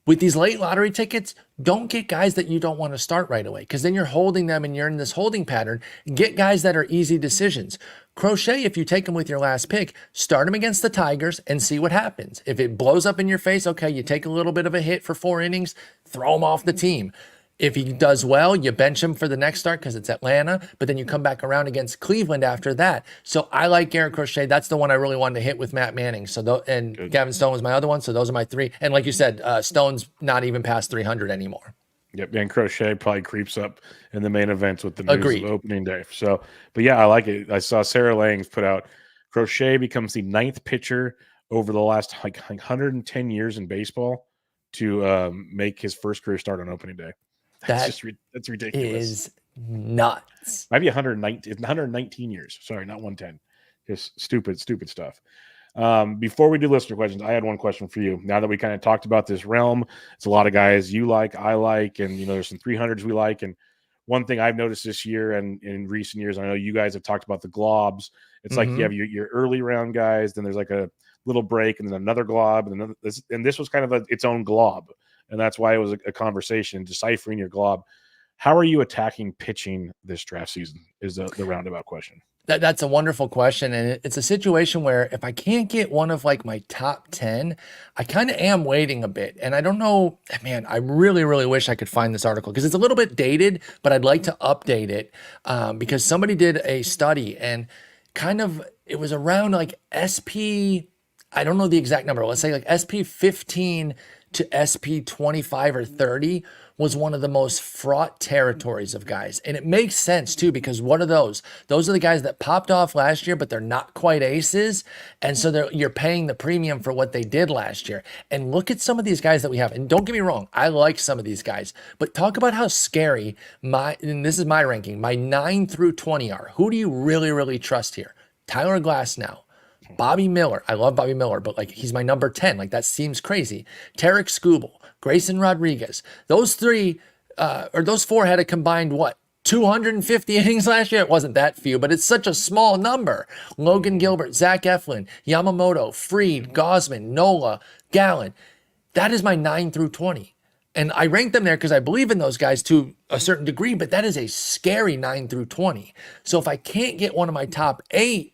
[SPEAKER 2] With these late lottery tickets, don't get guys that you don't want to start right away because then you're holding them and you're in this holding pattern. Get guys that are easy decisions. Crochet, if you take him with your last pick, start him against the Tigers and see what happens. If it blows up in your face, okay, you take a little bit of a hit for 4 innings, throw him off the team. If he does well, you bench him for the next start because it's Atlanta, but then you come back around against Cleveland after that. So I like Garrett Crochet. That's the one I really wanted to hit with Matt Manning. And Gavin Stone was my other one. So those are my 3. And like you said, Stone's not even past 300 anymore.
[SPEAKER 1] Yep, and Crochet probably creeps up in the main events with the news of opening day. So, but yeah, I like it. I saw Sarah Langs put out Crochet becomes the 9th pitcher over the last like 110 years in baseball to make his first career start on opening day. That's ridiculous.
[SPEAKER 2] Is nuts.
[SPEAKER 1] Might be 119 years. Sorry, not 110. Just stupid stuff. Before we do listener questions, I had one question for you. Now that we kind of talked about this realm, it's a lot of guys you like, I like, and there's some 300s we like. And one thing I've noticed this year and in recent years, I know you guys have talked about the globs. It's like you have your early round guys, then there's like a little break, and then another glob, and this was kind of its own glob. And that's why it was a conversation, deciphering your glob. How are you attacking pitching this draft season is the roundabout question.
[SPEAKER 2] That's a wonderful question. And it's a situation where if I can't get one of like my top 10, I kind of am waiting a bit. And I don't know, man, I really, really wish I could find this article because it's a little bit dated, but I'd like to update it because somebody did a study and kind of, it was around like SP, I don't know the exact number. Let's say like SP 15 to SP 25 or 30 was one of the most fraught territories of guys. And it makes sense too, because what are those? Those are the guys that popped off last year, but they're not quite aces. And so you're paying the premium for what they did last year. And look at some of these guys that we have. And don't get me wrong, I like some of these guys, but talk about how scary and this is my ranking, my 9 through 20 are. Who do you really, really trust here? Tyler Glasnow. Bobby Miller. I love Bobby Miller, but like he's my number 10. Like that seems crazy. Tarek Skubal, Grayson Rodriguez. Those 4 had a combined 250 innings last year? It wasn't that few, but it's such a small number. Logan Gilbert, Zach Eflin, Yamamoto, Fried, Gosman, Nola, Gallen. That is my 9 through 20. And I rank them there because I believe in those guys to a certain degree, but that is a scary 9 through 20. So if I can't get one of my top 8,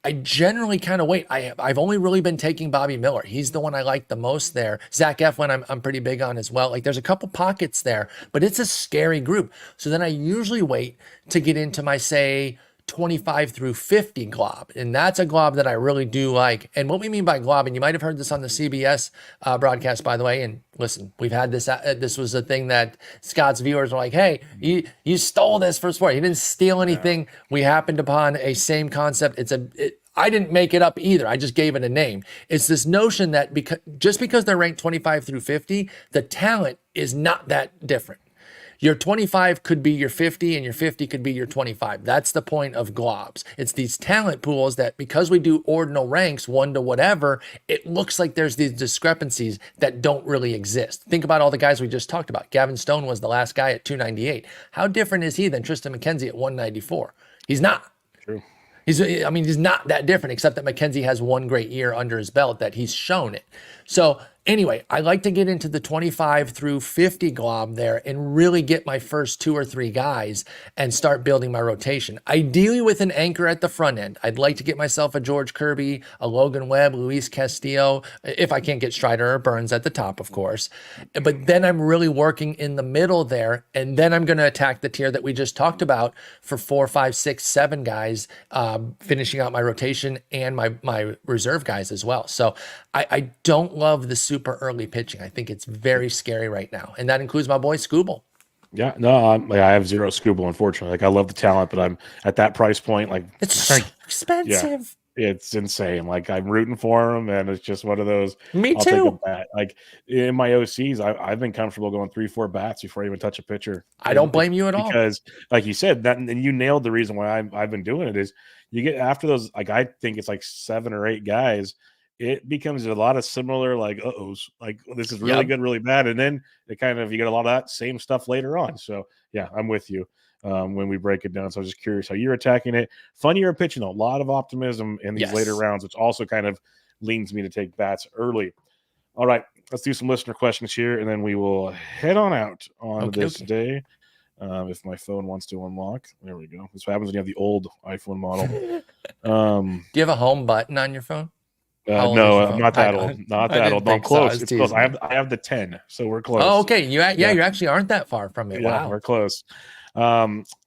[SPEAKER 2] I generally kind of wait. I've only really been taking Bobby Miller. He's the one I like the most there. Zach Eflin, I'm pretty big on as well. Like there's a couple pockets there, but it's a scary group. So then I usually wait to get into my, say, 25 through 50 glob. And that's a glob that I really do like. And what we mean by glob, and you might have heard this on the CBS broadcast, by the way. And listen, we've had this. This was a thing that Scott's viewers were like, hey, you stole this for sport. You didn't steal anything. Yeah. We happened upon a same concept. I didn't make it up either. I just gave it a name. It's this notion that just because they're ranked 25 through 50, the talent is not that different. Your 25 could be your 50 and your 50 could be your 25. That's the point of globs. It's these talent pools that because we do ordinal ranks 1 to whatever, it looks like there's these discrepancies that don't really exist. Think about all the guys we just talked about. Gavin Stone was the last guy at 298. How different is he than Triston McKenzie at 194? He's not.
[SPEAKER 1] True.
[SPEAKER 2] He's not that different, except that McKenzie has one great year under his belt that he's shown it. So anyway, I like to get into the 25 through 50 glob there and really get my first 2 or 3 guys and start building my rotation. Ideally with an anchor at the front end. I'd like to get myself a George Kirby, a Logan Webb, Luis Castillo, if I can't get Strider or Burns at the top, of course. But then I'm really working in the middle there, and then I'm going to attack the tier that we just talked about for 4, 5, 6, 7 guys, finishing out my rotation and my reserve guys as well. So I don't love the super super early pitching. I think it's very scary right now. And that includes my boy Scooble.
[SPEAKER 1] Yeah, no, I have zero Scooble, unfortunately. Like, I love the talent, but I'm at that price point. Like,
[SPEAKER 2] It's so
[SPEAKER 1] like, yeah,
[SPEAKER 2] expensive.
[SPEAKER 1] it's insane. Like, I'm rooting for him, and it's just one of those.
[SPEAKER 2] Me
[SPEAKER 1] I'll take a
[SPEAKER 2] too.
[SPEAKER 1] bat. Like in my OCs, I've been comfortable going 3-4 bats before I even touch a pitcher.
[SPEAKER 2] I don't blame you at all.
[SPEAKER 1] Because, like you said, that and you nailed the reason why I've been doing it is you get after those. Like, I think it's like 7 or 8 guys. It becomes a lot of similar, like, uh-ohs, like, this is really
[SPEAKER 2] Yep.
[SPEAKER 1] good, really bad. And then it kind of, you get a lot of that same stuff later on. So, yeah, I'm with you when we break it down. So I was just curious how you're attacking it. Fun year of pitching, though. A lot of optimism in these later rounds, which also kind of leans me to take bats early. All right, let's do some listener questions here, and then we will head on out on this day. If my phone wants to unlock. There we go. This happens when you have the old iPhone model.
[SPEAKER 2] Do you have a home button on your phone?
[SPEAKER 1] No, I'm not that old. Not that old. No, I'm close. It's close. I have the 10, so we're close.
[SPEAKER 2] Oh, okay. You actually aren't that far from it.
[SPEAKER 1] Yeah,
[SPEAKER 2] wow,
[SPEAKER 1] we're close.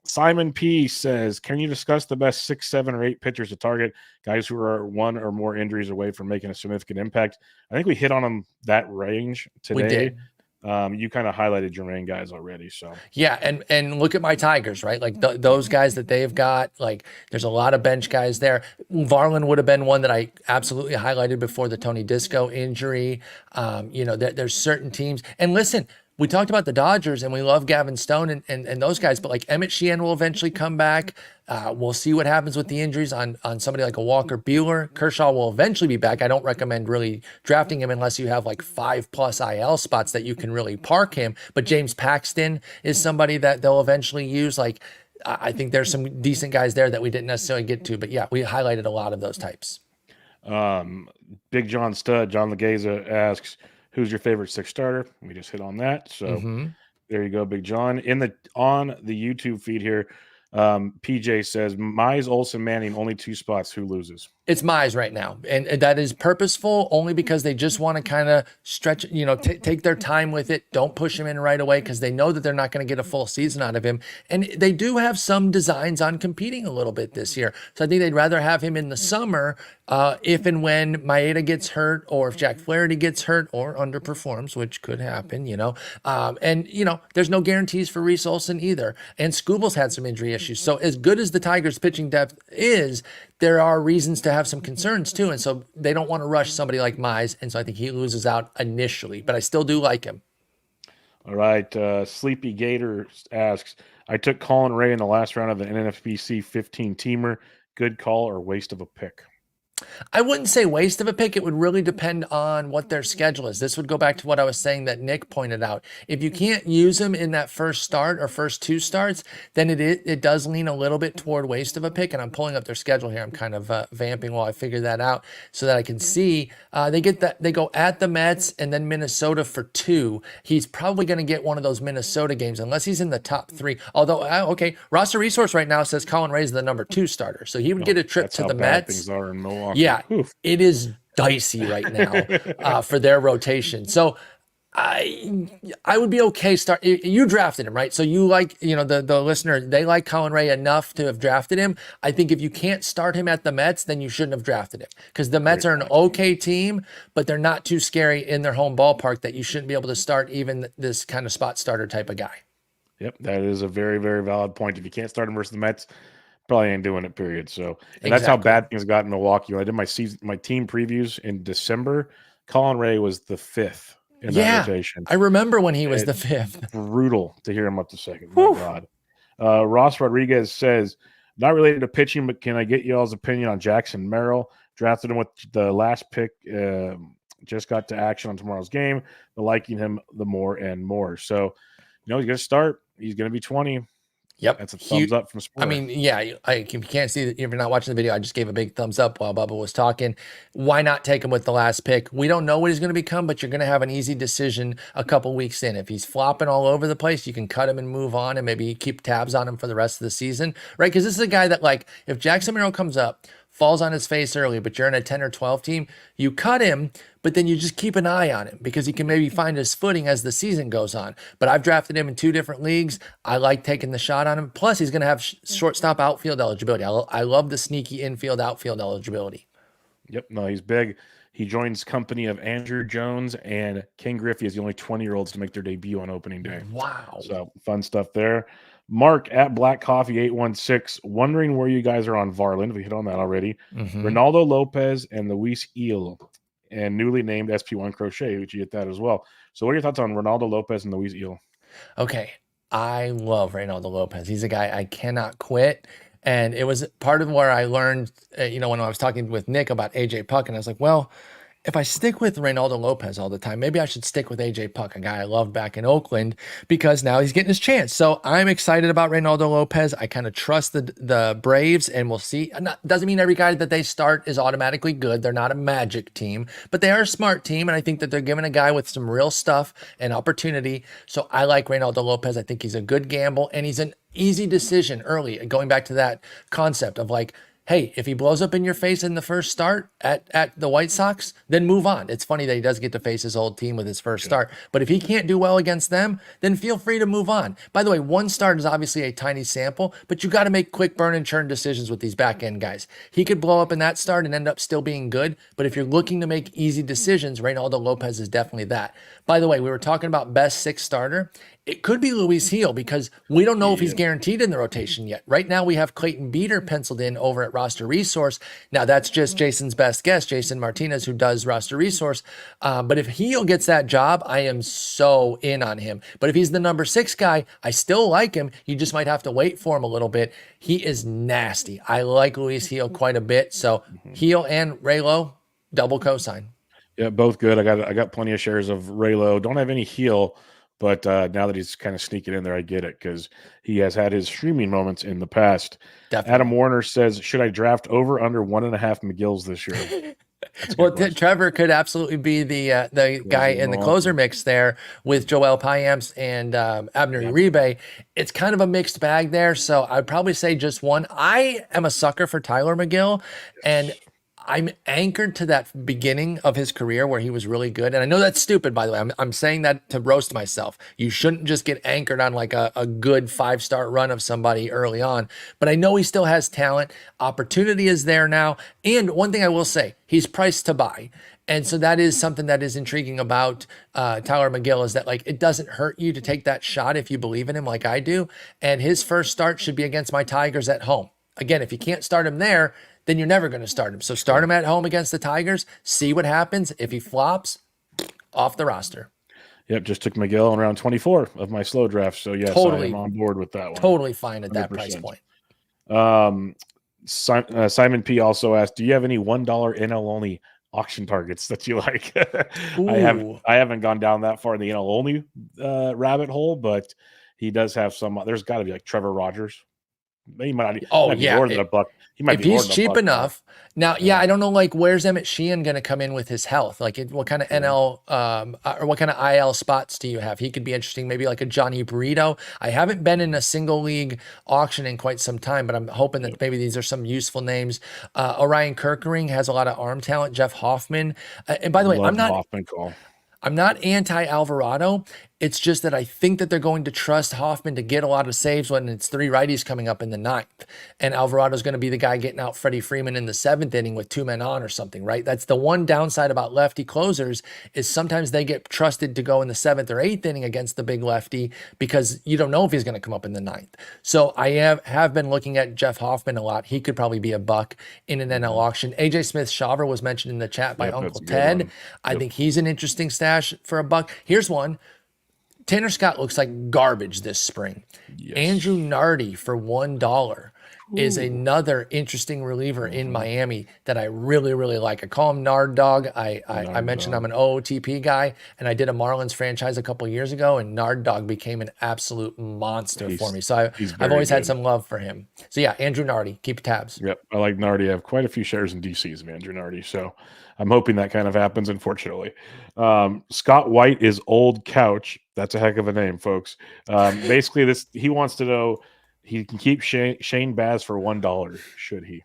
[SPEAKER 1] Simon P says, can you discuss the best 6, 7, or 8 pitchers to target? Guys who are 1 or more injuries away from making a significant impact. I think we hit on them that range today.
[SPEAKER 2] We did.
[SPEAKER 1] You kind of highlighted your main guys already. So
[SPEAKER 2] yeah, and look at my Tigers, right? Like those guys that they've got, like there's a lot of bench guys there. Varland would have been one that I absolutely highlighted before the Tony Disco injury. There's certain teams. And listen, we talked about the Dodgers and we love Gavin Stone and those guys, but like Emmett Sheehan will eventually come back. We'll see what happens with the injuries on somebody like a Walker Buehler. Kershaw will eventually be back. I don't recommend really drafting him unless you have like 5+ IL spots that you can really park him. But James Paxton is somebody that they'll eventually use. Like, I think there's some decent guys there that we didn't necessarily get to. But yeah, we highlighted a lot of those types.
[SPEAKER 1] Big John Stud, John Legeza asks, who's your favorite 6 starter? We just hit on that. So there you go, Big John. On the YouTube feed here, PJ says, Mize, Olsen, Manning, only 2 spots. Who loses?
[SPEAKER 2] It's Mize right now. And that is purposeful only because they just want to kind of stretch, take their time with it. Don't push him in right away because they know that they're not going to get a full season out of him. And they do have some designs on competing a little bit this year. So I think they'd rather have him in the summer if and when Maeda gets hurt or if Jack Flaherty gets hurt or underperforms, which could happen, there's no guarantees for Reese Olson either. And Scooble's had some injury issues. So as good as the Tigers pitching depth is, there are reasons to have some concerns too. And so they don't want to rush somebody like Mize. And so I think he loses out initially, but I still do like him.
[SPEAKER 1] All right. Sleepy Gator asks, I took Colin Ray in the last round of the NFBC 15-teamer. Good call or waste of a pick?
[SPEAKER 2] I wouldn't say waste of a pick. It would really depend on what their schedule is. This would go back to what I was saying that Nick pointed out. If you can't use him in that first start or first 2 starts, then it does lean a little bit toward waste of a pick. And I'm pulling up their schedule here. I'm kind of vamping while I figure that out so that I can see. They go at the Mets and then Minnesota for 2. He's probably going to get one of those Minnesota games unless he's in the top 3. Although, roster resource right now says Colin Ray is the number 2 starter. So he would get a trip to the Mets.
[SPEAKER 1] Things are in Milwaukee.
[SPEAKER 2] Yeah, it is dicey right now for their rotation. So I would be okay you drafted him, right? So you like, the listener, they like Colin Ray enough to have drafted him. I think if you can't start him at the Mets, then you shouldn't have drafted him because the Mets are an okay team, but they're not too scary in their home ballpark that you shouldn't be able to start even this kind of spot starter type of guy.
[SPEAKER 1] Yep, that is a very, very valid point. If you can't start him versus the Mets, probably ain't doing it, period. So, and that's how bad things got in Milwaukee. When I did my team previews in December, Colin Ray was the 5th in that rotation.
[SPEAKER 2] I remember when he was the 5th.
[SPEAKER 1] Brutal to hear him up to 2nd. My God. Ross Rodriguez says, not related to pitching, but can I get y'all's opinion on Jackson Merrill? Drafted him with the last pick, just got to action on tomorrow's game, but liking him the more and more. So, he's going to start. He's going to be 20.
[SPEAKER 2] Yep.
[SPEAKER 1] That's a thumbs up from Sporer.
[SPEAKER 2] I mean, yeah, if you can't see that, if you're not watching the video, I just gave a big thumbs up while Bubba was talking. Why not take him with the last pick? We don't know what he's going to become, but you're going to have an easy decision a couple weeks in. If he's flopping all over the place, you can cut him and move on and maybe keep tabs on him for the rest of the season, right? Because this is a guy that, like, if Jackson Merrill comes up, falls on his face early, but you're in a 10 or 12 team, you cut him, but then you just keep an eye on him because he can maybe find his footing as the season goes on. But I've drafted him in 2 different leagues. I like taking the shot on him. Plus, he's going to have shortstop outfield eligibility. I love the sneaky infield outfield eligibility.
[SPEAKER 1] Yep, no, he's big. He joins company of Andrew Jones and Ken Griffey as the only 20-year-olds to make their debut on opening day.
[SPEAKER 2] Wow.
[SPEAKER 1] So fun stuff there. Mark at Black Coffee 816, wondering where you guys are on Varland. We hit on that already. Ronaldo Lopez and Luis Eel, and newly named SP1 Crochet, which you get that as well. So what are your thoughts on Ronaldo Lopez and Luis Eel?
[SPEAKER 2] Okay, I love Reynaldo Lopez. He's a guy I cannot quit. And it was part of where I learned, when I was talking with Nick about AJ Puck, and I was like, well, if I stick with Reynaldo Lopez all the time, maybe I should stick with AJ Puck, a guy I loved back in Oakland, because now he's getting his chance. So I'm excited about Reynaldo Lopez. I kind of trust the Braves, and we'll see. Doesn't mean every guy that they start is automatically good. They're not a magic team, but they are a smart team, and I think that they're giving a guy with some real stuff and opportunity. So I like Reynaldo Lopez. I think he's a good gamble, and he's an easy decision early. Going back to that concept of like, hey, if he blows up in your face in the first start at the White Sox, then move on. It's funny that he does get to face his old team with his first start. But if he can't do well against them, then feel free to move on. By the way, one start is obviously a tiny sample, but you got to make quick burn and churn decisions with these back end guys. He could blow up in that start and end up still being good. But if you're looking to make easy decisions, Reynaldo Lopez is definitely that. By the way, we were talking about best six starter. It could be Luis Eel because we don't know if he's guaranteed in the rotation yet. Right now, we have Clayton Beater penciled in over at Roster Resource. Now, that's just Jason's best guess, Jason Martinez, who does Roster Resource. But if Eel gets that job, I am so in on him. But if he's the number 6 guy, I still like him. You just might have to wait for him a little bit. He is nasty. I like Luis Eel quite a bit. So Eel and Raylo, double cosign.
[SPEAKER 1] Yeah, both good. I got plenty of shares of Raylo. Don't have any Heel. But now that he's kind of sneaking in there, I get it because he has had his streaming moments in the past.
[SPEAKER 2] Definitely.
[SPEAKER 1] Adam Warner says, should I draft over under 1.5 McGills this year?
[SPEAKER 2] Well, Trevor could absolutely be the guy in the closer mix there with Joel Payamps and Abner Uribe. It's kind of a mixed bag there, so I'd probably say just one. I am a sucker for Tyler McGill, and I'm anchored to that beginning of his career where he was really good. And I know that's stupid, by the way. I'm saying that to roast myself. You shouldn't just get anchored on like a good 5-star run of somebody early on. But I know he still has talent. Opportunity is there now. And one thing I will say, he's priced to buy. And so that is something that is intriguing about Tyler McGill is that like it doesn't hurt you to take that shot if you believe in him like I do. And his first start should be against my Tigers at home. Again, if you can't start him there, then you're never going to start him. So start him at home against the Tigers, see what happens. If he flops, off the roster.
[SPEAKER 1] Yep, just took McGill in round 24 of my slow draft. So yes, totally, I am on board with that one.
[SPEAKER 2] Totally fine at 100%. That price point.
[SPEAKER 1] Simon P also asked, do you have any $1 NL only auction targets that you like? I haven't gone down that far in the NL only rabbit hole, but he does have some. There's got to be like Trevor Rogers. He might not be more than a buck. He might
[SPEAKER 2] if he's cheap enough. Now, I don't know, like, where's Emmett Sheehan going to come in with his health? Like, what kind of NL or what kind of IL spots do you have? He could be interesting, maybe like a Johnny Burrito. I haven't been in a single league auction in quite some time, but I'm hoping that maybe these are some useful names. Orion Kerkering has a lot of arm talent. Jeff Hoffman. And by the way, I'm not anti-Alvarado. It's just that I think that they're going to trust Hoffman to get a lot of saves when it's 3 righties coming up in the 9th. And Alvarado's going to be the guy getting out Freddie Freeman in the 7th inning with 2 men on or something, right? That's the one downside about lefty closers is sometimes they get trusted to go in the 7th or 8th inning against the big lefty because you don't know if he's going to come up in the 9th. So I have been looking at Jeff Hoffman a lot. He could probably be a buck in an NL auction. AJ Smith-Shawver was mentioned in the chat by Uncle Ted. I think he's an interesting stash for a buck. Here's one. Tanner Scott looks like garbage this spring. Yes. Andrew Nardi for $1 is another interesting reliever in Miami that I really, really like. I call him Nard Dog. I mentioned I'm an OOTP guy, and I did a Marlins franchise a couple years ago, and Nard Dog became an absolute monster for me. So I've always had some love for him. So yeah, Andrew Nardi, keep tabs.
[SPEAKER 1] Yep, I like Nardi. I have quite a few shares in DCs of Andrew Nardi, so I'm hoping that kind of happens, unfortunately. Scott White is Old Couch. That's a heck of a name, folks. Basically, he wants to know he can keep Shane Baz for $1. Should he?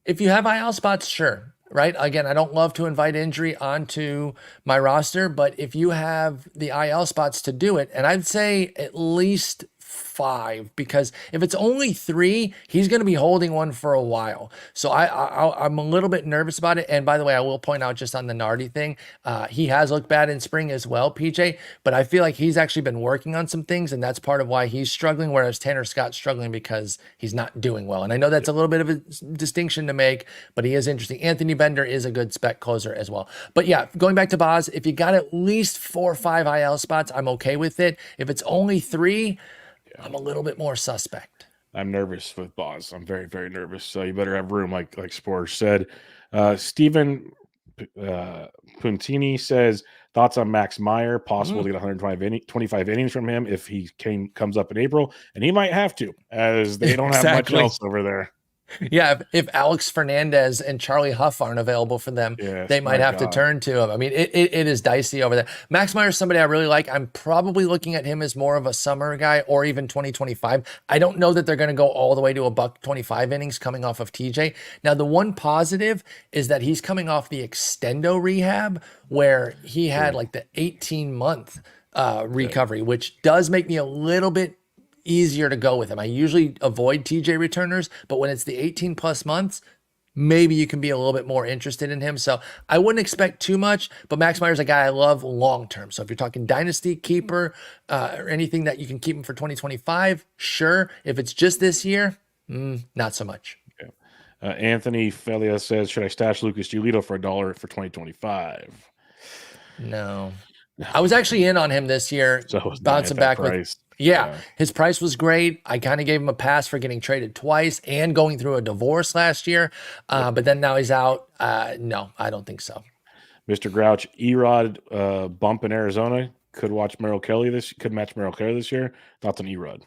[SPEAKER 2] If you have IL spots, sure. Right? Again, I don't love to invite injury onto my roster, but if you have the IL spots to do it, and I'd say at least 5, because if it's only 3, he's going to be holding one for a while. So I'm a little bit nervous about it. And by the way, I will point out just on the Nardi thing, he has looked bad in spring as well, PJ, but I feel like he's actually been working on some things, and that's part of why he's struggling, whereas Tanner Scott's struggling because he's not doing well. And I know that's a little bit of a distinction to make, but he is interesting. Anthony Bender is a good spec closer as well. But yeah, going back to Boz, if you got at least 4 or 5 IL spots, I'm okay with it. If it's only 3, I'm a little bit more suspect.
[SPEAKER 1] I'm nervous with Boz. I'm very, very nervous. So you better have room, like Sporer said. Stephen Puntini says, thoughts on Max Meyer, possible to get 125 innings from him if he comes up in April, and he might have to, as they don't have much else over there.
[SPEAKER 2] Yeah, if Alex Fernandez and Charlie Huff aren't available for them, they might have to turn to him. I mean, it is dicey over there. Max Meyer is somebody I really like. I'm probably looking at him as more of a summer guy or even 2025. I don't know that they're going to go all the way to a $125 innings coming off of TJ. Now, the one positive is that he's coming off the extendo rehab where he had like the 18-month recovery, which does make me a little bit easier to go with him. I usually avoid TJ returners, but when it's the 18 plus months, maybe you can be a little bit more interested in him. So I wouldn't expect too much, but Max Meyer's a guy I love long-term. So if you're talking dynasty keeper or anything that you can keep him for 2025, sure. If it's just this year, not so much.
[SPEAKER 1] Okay. Anthony Felia says, should I stash Lucas Giolito for $1 for 2025?
[SPEAKER 2] No. I was actually in on him this year, so bouncing back with his price was great. I kind of gave him a pass for getting traded twice and going through a divorce last year. But then now he's out. No, I don't think so.
[SPEAKER 1] Mr. Grouch, Erod bump in Arizona could match Merrill Kelly this year. Thoughts on Erod?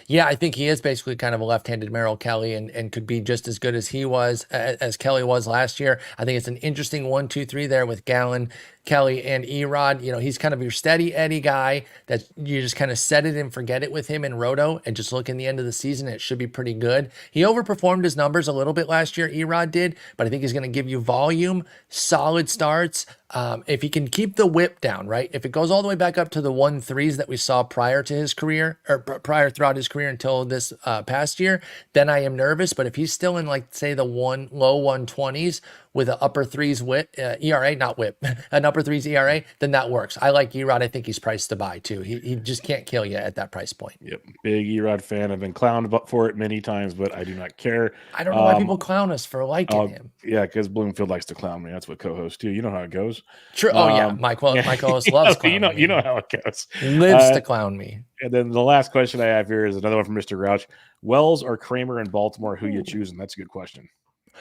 [SPEAKER 2] Yeah, I think he is basically kind of a left-handed Merrill Kelly and could be just as good as as Kelly was last year. I think it's an interesting 1-2-3 there with Gallen, Kelly, and Erod. You know, he's kind of your steady Eddie guy that you just kind of set it and forget it with him in Roto and just look in the end of the season. It should be pretty good. He overperformed his numbers a little bit last year, Erod did, but I think he's going to give you volume, solid starts. If he can keep the whip down, right? If it goes all the way back up to the 1.3s that we saw prior to his career or prior throughout his career until this past year, then I am nervous. But if he's still in like say the low 120s with an upper 3s whip, ERA, not whip, an upper 3s ERA, then that works. I like Erod. I think he's priced to buy too. He just can't kill you at that price point.
[SPEAKER 1] Yep, big Erod fan. I've been clowned for it many times, but I do not care.
[SPEAKER 2] I don't know why people clown us for liking him.
[SPEAKER 1] Yeah, because Bloomfield likes to clown me. That's what co-hosts do. You know how it goes.
[SPEAKER 2] True. Oh yeah, my co-host loves clowning me.
[SPEAKER 1] You know how it goes.
[SPEAKER 2] Lives to clown me.
[SPEAKER 1] And then the last question I have here is another one from Mr. Grouch. Wells or Kramer in Baltimore? Who you choosing? That's a good question.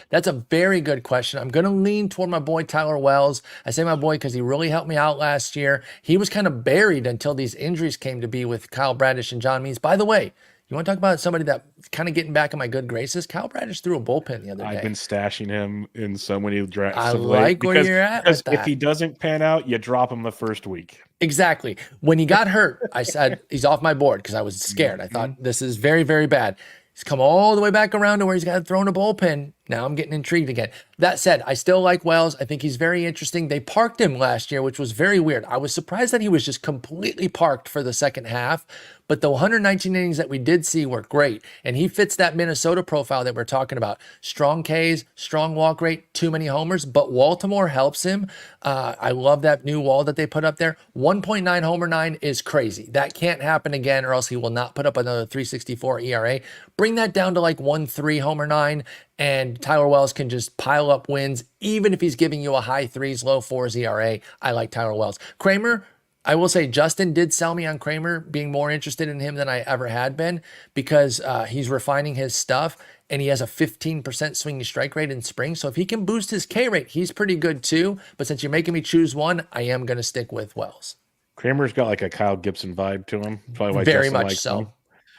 [SPEAKER 2] That's a very good question. I'm going to lean toward my boy Tyler Wells. I say my boy because he really helped me out last year. He was kind of buried until these injuries came to be with Kyle Bradish and John Means. By the way, you want to talk about somebody that kind of getting back in my good graces? Kyle Bradish threw a bullpen the other day.
[SPEAKER 1] I've been stashing him in so many drafts.
[SPEAKER 2] I like where you're at with that.
[SPEAKER 1] If he doesn't pan out, you drop him the first week.
[SPEAKER 2] Exactly. When he got hurt, I said he's off my board because I was scared. I thought this is very, very bad. He's come all the way back around to where he's got to throw in a bullpen. Now I'm getting intrigued again. That said, I still like Wells. I think he's very interesting. They parked him last year, which was very weird. I was surprised that he was just completely parked for the second half, but the 119 innings that we did see were great, and he fits that Minnesota profile that we're talking about. Strong Ks, strong walk rate, too many homers, but Baltimore helps him. I love that new wall that they put up there. 1.9 homer 9 is crazy. That can't happen again, or else he will not put up another 3.64 ERA. Bring that down to like 1.3 homer 9, and Tyler Wells can just pile up wins, even if he's giving you a high 3s, low 4s ERA. I like Tyler Wells. Kramer, I will say Justin did sell me on Kramer, being more interested in him than I ever had been, because he's refining his stuff and he has a 15% swinging strike rate in spring. So if he can boost his K rate, he's pretty good too. But since you're making me choose one, I am going to stick with Wells.
[SPEAKER 1] Kramer's got like a Kyle Gibson vibe to him. Probably why
[SPEAKER 2] very
[SPEAKER 1] Justin
[SPEAKER 2] much so.
[SPEAKER 1] Him.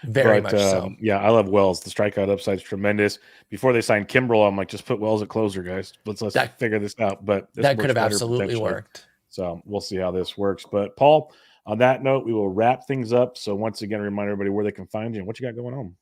[SPEAKER 2] Very much so.
[SPEAKER 1] Yeah, I love Wells. The strikeout upside is tremendous. Before they signed Kimbrel, I'm like, just put Wells at closer, guys. Let's figure this out. But
[SPEAKER 2] that could have absolutely worked.
[SPEAKER 1] So we'll see how this works. But Paul, on that note, we will wrap things up. So once again, remind everybody where they can find you and what you got going on.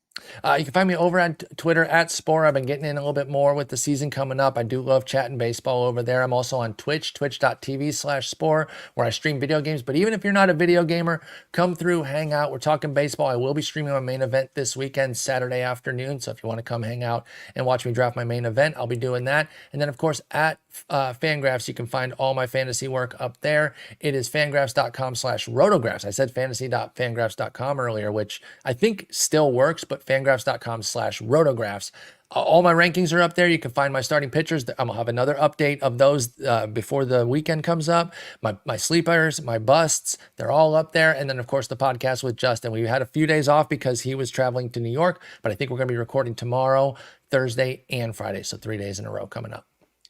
[SPEAKER 2] You can find me over on Twitter at Sporer. I've been getting in a little bit more with the season coming up. I do love chatting baseball over there. I'm also on Twitch, twitch.tv/Sporer, where I stream video games. But even if you're not a video gamer, come through, hang out. We're talking baseball. I will be streaming my main event this weekend, Saturday afternoon. So if you want to come hang out and watch me draft my main event, I'll be doing that. And then, of course, at Fangraphs, you can find all my fantasy work up there. It is fangraphs.com/rotographs. I said fantasy.fangraphs.com earlier, which I think still works, but fangraphs.com/rotographs. All my rankings are up there. You can find my starting pitchers. I'm gonna have another update of those before the weekend comes up. My sleepers, my busts, they're all up there. And then, of course, the podcast with Justin. We had a few days off because he was traveling to New York, but I think we're gonna be recording tomorrow, Thursday, and Friday. So 3 days in a row coming up.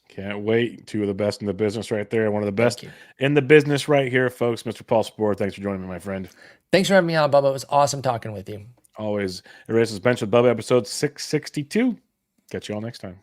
[SPEAKER 1] Can't wait. Two of the best in the business right there. One of the best in the business right here, folks. Mr. Paul Sporer, thanks for joining me, my friend.
[SPEAKER 2] Thanks for having me on, Bubba. It was awesome talking with you.
[SPEAKER 1] Always. Erase Bench with Bubba, episode 662. Catch you all next time.